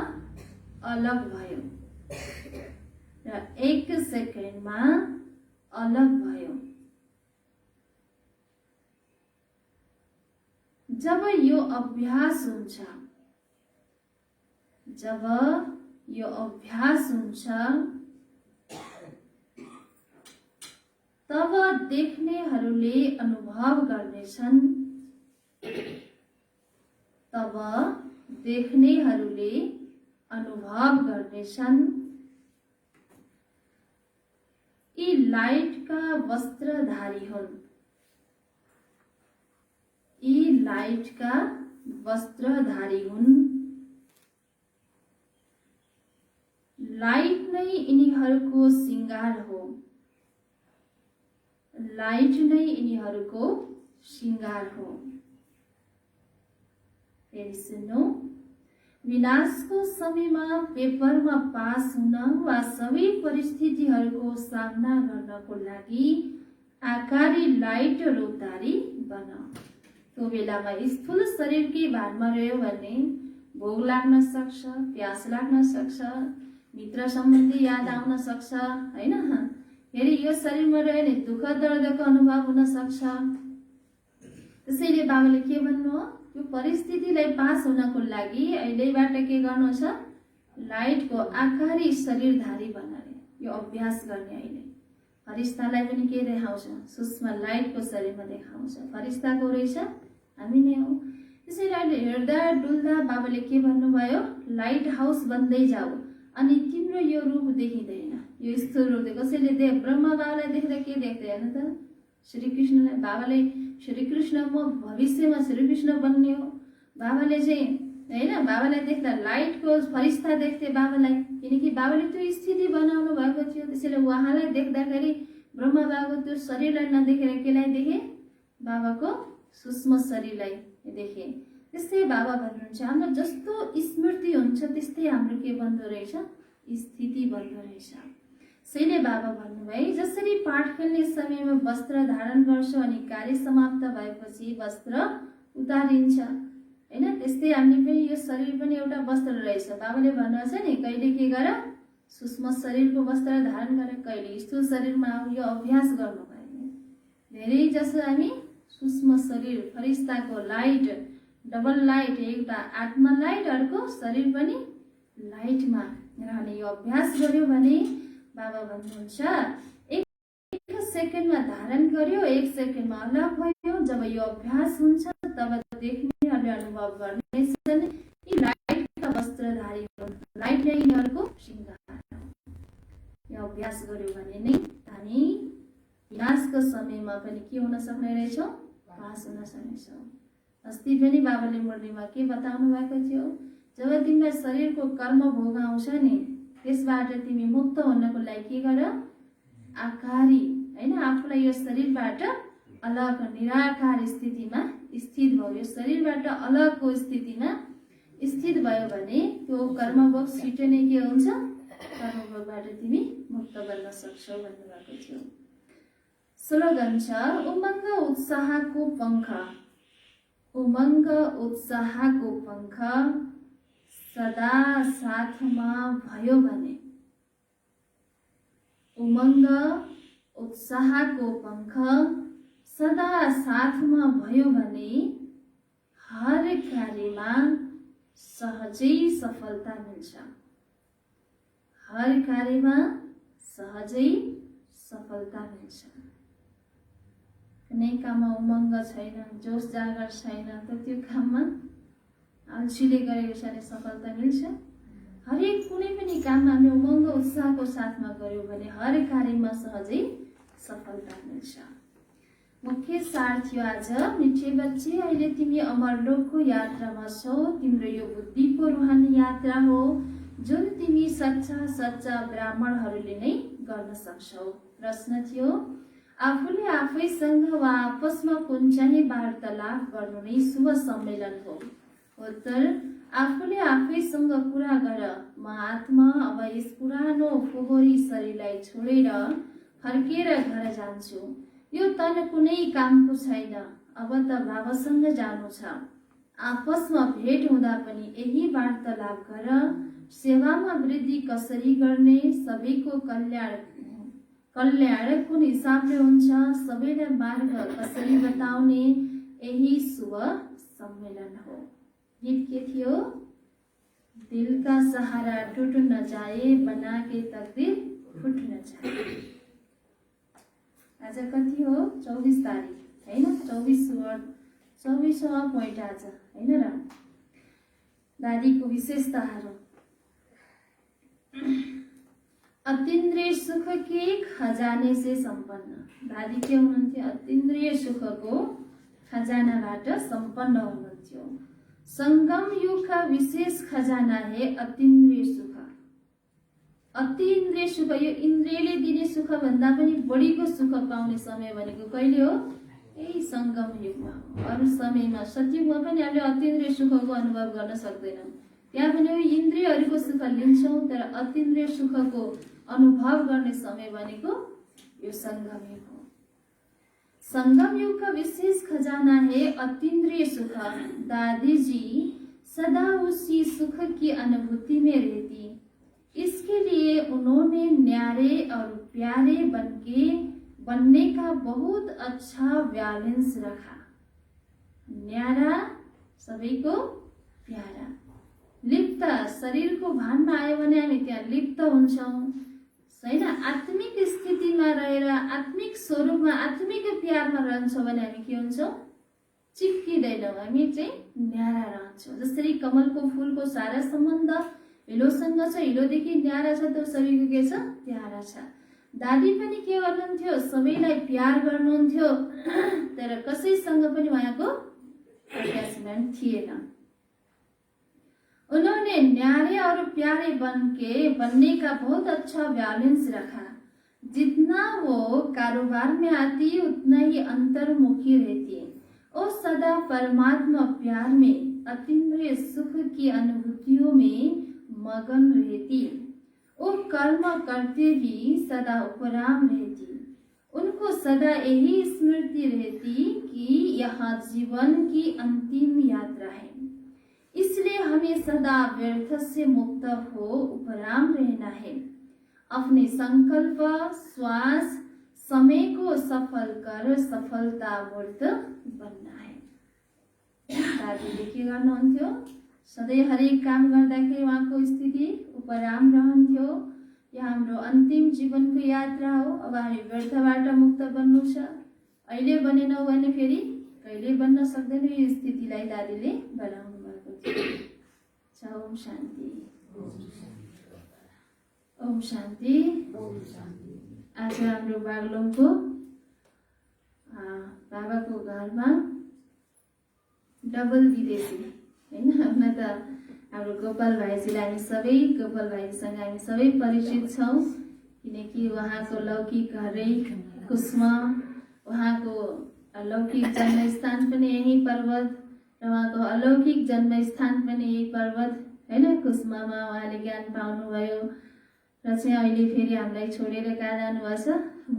अलग भयो, जब यो अभ्यास हुन्छ तब देख्नेहरूले अनुभव गर्नेछन् यी लाइटका वस्त्रधारी हुन्। लाइट नै यिनीहरूको श्रृंगार हो। फेरि सुन्नु। विनाशको समयमा पेपरमा पास हुन वा सबै परिस्थितिहरूको सामना गर्नको लागि आकारी लाइट रूपधारी बन। त्यो बेलामा स्थूल शरीरकै भारमा रह्यो भने भोग लाग्न सक्छ, प्यास लाग्न सक्छ, मित्र सम्बन्धी याद आउन सक्छ, हैन? फेरि यो शरीरमा रह्यो भने दुःख दर्दको अनुभव हुन सक्छ। त्यसैले बाबाले के भन्नु हो, यो परिस्थितिलाई पास हुनको लागि अहिलेबाट के गर्नु छ, लाइटको आकारी शरीरधारी बनाउने यो अभ्यास गर्ने। अहिले फरिस्तालाई पनि के देखाउँछ, सूक्ष्म लाइटको शरीरमा देखाउँछ। फरिस्ता को रहेछ, हामी नै हौ। त्यसैले अहिले हिँड्दा डुल्दा बाबाले के भन्नुभयो, लाइट हाउस बन्दै जाऊ, अनि तिम्रो यो रूप देखिँदैन, यो स्थूल रूप। कसैले ब्रह्म बाबालाई देख्दा के देख्दैन त, श्रीकृष्णलाई बाबाले श्रीकृष्ण म भविष्यमा श्रीकृष्ण बन्ने हो। बाबाले चाहिँ हैन बाबालाई देख्दा लाइटको फरिस्ता देख्थे बाबालाई, किनकि बाबाले त्यो स्थिति बनाउनु भएको थियो। त्यसैले उहाँलाई देख्दाखेरि ब्रह्मा बाबाको त्यो शरीरलाई नदेखेर केलाई देखे? बाबाको सूक्ष्म शरीरलाई देखे। त्यस्तै बाबा भन्नुहुन्छ हाम्रो जस्तो स्मृति हुन्छ त्यस्तै हाम्रो के बन्दो रहेछ? स्थिति बन्दो रहेछ। त्यसैले बाबा भन्नुभयो जसरी पाठ खेल्ने समयमा वस्त्र धारण गर्छ अनि कार्य समाप्त भएपछि वस्त्र उतारिन्छ हैन, त्यस्तै हामीले पनि यो शरीर पनि एउटा वस्त्र रहेछ। बाबाले भन्नुहुन्छ नि कहिले के गर? सूक्ष्म शरीरको वस्त्र धारण गरेर कहिले स्थूल शरीरमा यो अभ्यास गर्नुभयो। धेरै जसो हामी सूक्ष्म शरीर फरिस्ताको लाइट डबल लाइट, एउटा आत्मा लाइट अर्को शरीर पनि लाइटमा रहने यो अभ्यास गर्यो भने बाबा भन्नुहुन्छ एक सेकेन्डमा धारण गर्यो, एक सेकेन्डमा अलग भयो। जब यो अभ्यास हुन्छ तब देख्नेहरूले अनुभव गर्नेछन् यी लाइटका वस्त्रधारी हुन्, लाइट नै यिनीहरूको श्रृङ्गार हो। यो अभ्यास गर्यो भने नै हामी विनाशको समयमा पनि के हुन सक्ने रहेछौँ? पास हुन सक्नेछौँ। अस्ति पनि बाबाले मुरलीमा के बताउनु भएको थियो? जब तिमीलाई शरीरको कर्म भोग आउँछ नि त्यसबाट तिमी मुक्त हुनको लागि के गर? आकारी हैन आफूलाई यो शरीरबाट अलग निराकार स्थितिमा स्थित भयो। यो शरीरबाट अलगको स्थितिमा स्थित भयो भने त्यो कर्मभोग छिटो नै के हुन्छ? कर्मभोगबाट तिमी मुक्त बन्न सक्छौ भन्नुभएको थियो। स्लोगन छ उमङ्ग उत्साहको पङ्ख, उमङ्ग उत्साहको पङ्ख सदा साथमा भयो भने। उमङ्ग उत्साहको पङ्ख सदा साथमा भयो भने हर कार्यमा सहजै सफलता मिल्छ। हर कार्यमा सहजै सफलता मिल्छ। कुनै काममा उमङ्ग छैन, जोस जागर छैन त त्यो काममा अल्छीले गरेको छ भने सफलता मिल्छ? हरेक कुनै पनि काममा हामी उमङ्ग उत्साहको साथमा गर्यौँ भने हर कार्यमा सहजै सफलता मिल्छ। मुख्य सार थियो आज मिठे बच्चे अहिले तिमी अमरलोकको यात्रामा छौ। तिम्रो यो बुद्धिको रूहानी यात्रा हो जुन तिमी सच्चा सच्चा ब्राह्मणहरूले नै गर्न सक्छौ। प्रश्न थियो आफूले आफैसँग वा आपसमा कुन चाहिँ वार्तालाप गर्नु नै शुभ सम्मेलन हो? उत्तर आफूले आफैसँग कुरा गर। म आत्मा अब यस पुरानो फोहोरी शरीरलाई छोडेर फर्केर घर जान्छु। यो तन कुनै कामको छैन, अब त बाबासँग जानु छ। आपसमा भेट हुँदा पनि यही वार्तालाप गर। सेवामा वृद्धि कसरी गर्ने, सबैको कल्याण कुन हिसाबले हुन्छ, सबैलाई मार्ग कसरी बताउने, यही शुभ सम्मेलन हो। गीत के थियो? दिल का सहारा टूट न जाए, बना के तकदीर फूट न जाए। आज कति हो? 24 तारिक हैन? 24वां पोइन्ट आज हैन र? दादीको विशेषताहरू अतीन्द्रिय सुख के खजाने से संपन्न। दादी के हुनुहुन्थ्यो? अतीन्द्रिय सुखको खजानाबाट सम्पन्न हुनुहुन्थ्यो। संगम युग का विशेष खजाना है अतीन्द्रिय सुख। अतीन्द्रिय सुख यो इन्द्रियले दिने सुख भन्दा पनि बढीको सुख पाउने समय भनेको कहिले हो? यही संगम युगमा हो। अरू समयमा सतयुगमा पनि हामीले अतीन्द्रिय सुखको अनुभव गर्न सक्दैनौँ। त्यहाँ पनि इन्द्रियहरूको सुख लिन्छौँ, तर अतीन्द्रिय सुखको अनुभव गर्ने समय भनेको यो संगम युग हो। संगम युग का विशेष खजाना है अतीन्द्रिय सुख। दादी जी सदा उसी सुख की अनुभूति में रहती, इसके लिए उन्होंने न्यारे और प्यारे बनने का बहुत अच्छा बैलेंस रखा। न्यारा सबैको प्यारा, लिप्त शरीरको भानमा आयो भने हामी त्यहाँ लिप्त हुन्छौँ हैन। आत्मिक स्थितिमा रहेर आत्मिक स्वरूपमा आत्मिक प्यारमा रहन्छौँ भने हामी के हुन्छौँ? चिप्किँदैनौँ, हामी चाहिँ न्यारा रहन्छौँ। जसरी कमलको फुलको सारा सम्बन्ध हिलोसँग छ, हिलोदेखि न्यारा छ, त्यो सबैको के छ? प्यारा छ। दादी पनि के गर्नुहुन्थ्यो, सबैलाई प्यार गर्नुहुन्थ्यो, तर कसैसँग पनि उहाँको अट्याचमेन्ट थिएन। उन्होंने न्यारे और प्यारे बनने का बहुत अच्छा बैलेंस रखा। जितना वो कारोबार में आती उतना ही अंतर्मुखी रहती। वो सदा परमात्मा प्यार में अतीन्द्रिय सुख की अनुभूतियों में मगन रहती। वो कर्म करते भी सदा उपराम रहती। उनको सदा यही स्मृति रहती कि यह जीवन की अंतिम यात्रा है, इसलिए हमें सदा व्यर्थ से मुक्त हो उपराम रहना है। अपने संकल्प श्वास समय को सफल कर सफलता मूर्त बन्ना है। दादीले के गर्नुहुन्थ्यो, सधैँ हरेक काम गर्दाखेरि उहाँको स्थिति उपराम रहन्थ्यो। यो हाम्रो अन्तिम जीवनको यात्रा हो, अब हामी व्यर्थबाट मुक्त बन्नु छ। अहिले बनेनौ भने फेरि कहिले बन्न सक्दैन, यो स्थितिलाई दादीले बनाउनु भएको थियो। ओम शान्ति, ओम शान्ति। आज हाम्रो बागलुङको बाबाको घरमा डबल विदेशी हैन। हुन त हाम्रो गोपाल भाइजीलाई हामी सबै, गोपाल भाइजीसँग हामी सबै परिचित छौँ, किनकि उहाँको लौकिक हरेक कुसमा उहाँको लौकिक जन्मस्थान पनि यही पर्वत र उहाँको अलौकिक जन्मस्थान पनि यही पर्वत हैन। कुसमामा उहाँले ज्ञान पाउनुभयो र चाहिँ अहिले फेरि हामीलाई छोडेर कहाँ जानुभएको छ।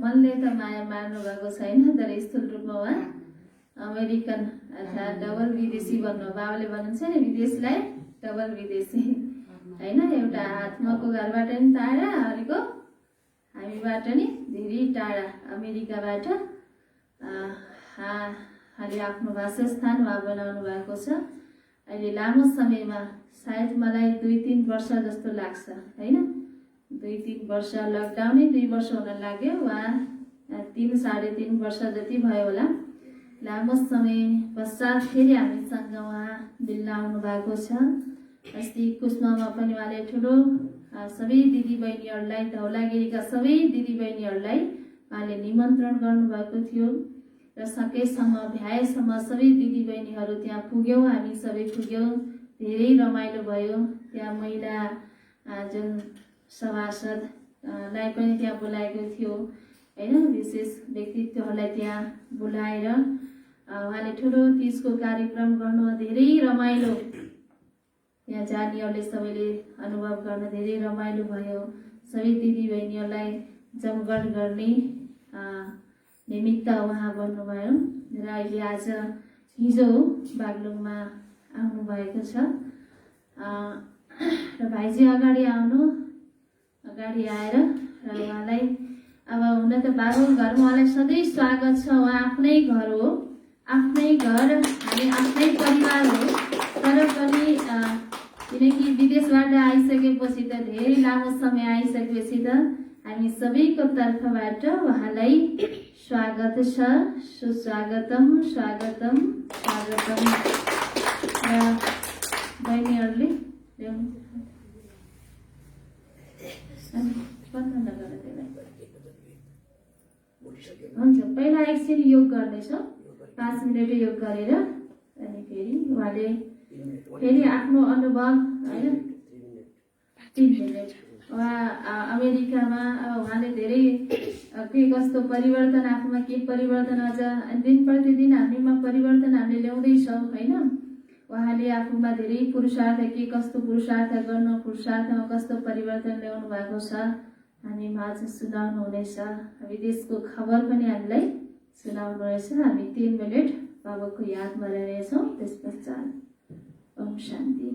मनले त माया मार्नु भएको छैन, तर स्थूल रूपमा उहाँ अमेरिकन अर्थात् डबल विदेशी बन्नु। बाबाले भन्नुहुन्छ नि विदेशलाई डबल विदेशी हैन। एउटा आत्माको घरबाट नि टाढा, अर्को हामीबाट नि धेरै टाढा अमेरिकाबाट उहाँले आफ्नो वासस्थान उहाँ बनाउनु भएको छ। अहिले लामो समयमा सायद मलाई 2-3 वर्ष जस्तो लाग्छ हैन। 2-3 वर्ष, लकडाउनै 2 वर्ष हुन लाग्यो। उहाँ 3-3.5 वर्ष जति भयो होला। लामो समय पश्चात फेरि हामीसँग उहाँ मिल्न आउनु भएको छ। अस्ति कुसमामा पनि उहाँले ठुलो सबै दिदीबहिनीहरूलाई, धौलागिरीका सबै दिदीबहिनीहरूलाई उहाँले निमन्त्रण गर्नुभएको थियो र सकेसम्म भ्याएसम्म सबै दिदीबहिनीहरू त्यहाँ पुग्यौँ, हामी सबै पुग्यौँ। धेरै रमाइलो भयो। त्यहाँ महिला जुन सभासदलाई पनि त्यहाँ बोलाएको थियो हैन। विशेष व्यक्तित्वहरूलाई त्यहाँ बोलाएर उहाँले ठुलो तीजको कार्यक्रम गर्नु, धेरै रमाइलो। त्यहाँ जानेहरूले सबैले अनुभव गर्न धेरै रमाइलो भयो। सबै दिदीबहिनीहरूलाई जमघट गर्ने निमित्त उहाँ बन्नुभयो र अहिले आज हिजो बागलुङमा आउनुभएको छ। र भाइजी अगाडि आउनु, अगाडि आएर र उहाँलाई अब हुन त बाबुको घरमा उहाँलाई सधैँ स्वागत छ। उहाँ आफ्नै घर हो, आफ्नै घर, हामी आफ्नै परिवार हो। तर पनि किनकि विदेशबाट आइसकेपछि त धेरै लामो समय आइसकेपछि त हामी सबैको तर्फबाट उहाँलाई स्वागत छ। सुस्वागतम, स्वागतम, स्वागतम। र बहिनीहरूले हुन्छ, पहिला एकछिन योग गर्दैछौँ, 5 मिनट योग गरेर अनि फेरि उहाँले फेरि आफ्नो अनुभव हैन 3 मिनट। उहाँ अमेरिकामा उहाँले धेरै के कस्तो परिवर्तन, आफूमा के परिवर्तन अझ दिन प्रतिदिन हामीमा परिवर्तन हामीले ल्याउँदैछौँ हैन। उहाँले आफूमा धेरै पुरुषार्थ, के कस्तो पुरुषार्थ गर्नु, पुरुषार्थमा कस्तो परिवर्तन ल्याउनु भएको छ हामी माझ सुनाउनु हुनेछ। विदेशको खबर पनि हामीलाई सुनाउनु रहेछ। हामी 3 मिनट बाबाको यादमा रहनेछौँ। त्यस पश्चात ओम शान्ति।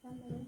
Light.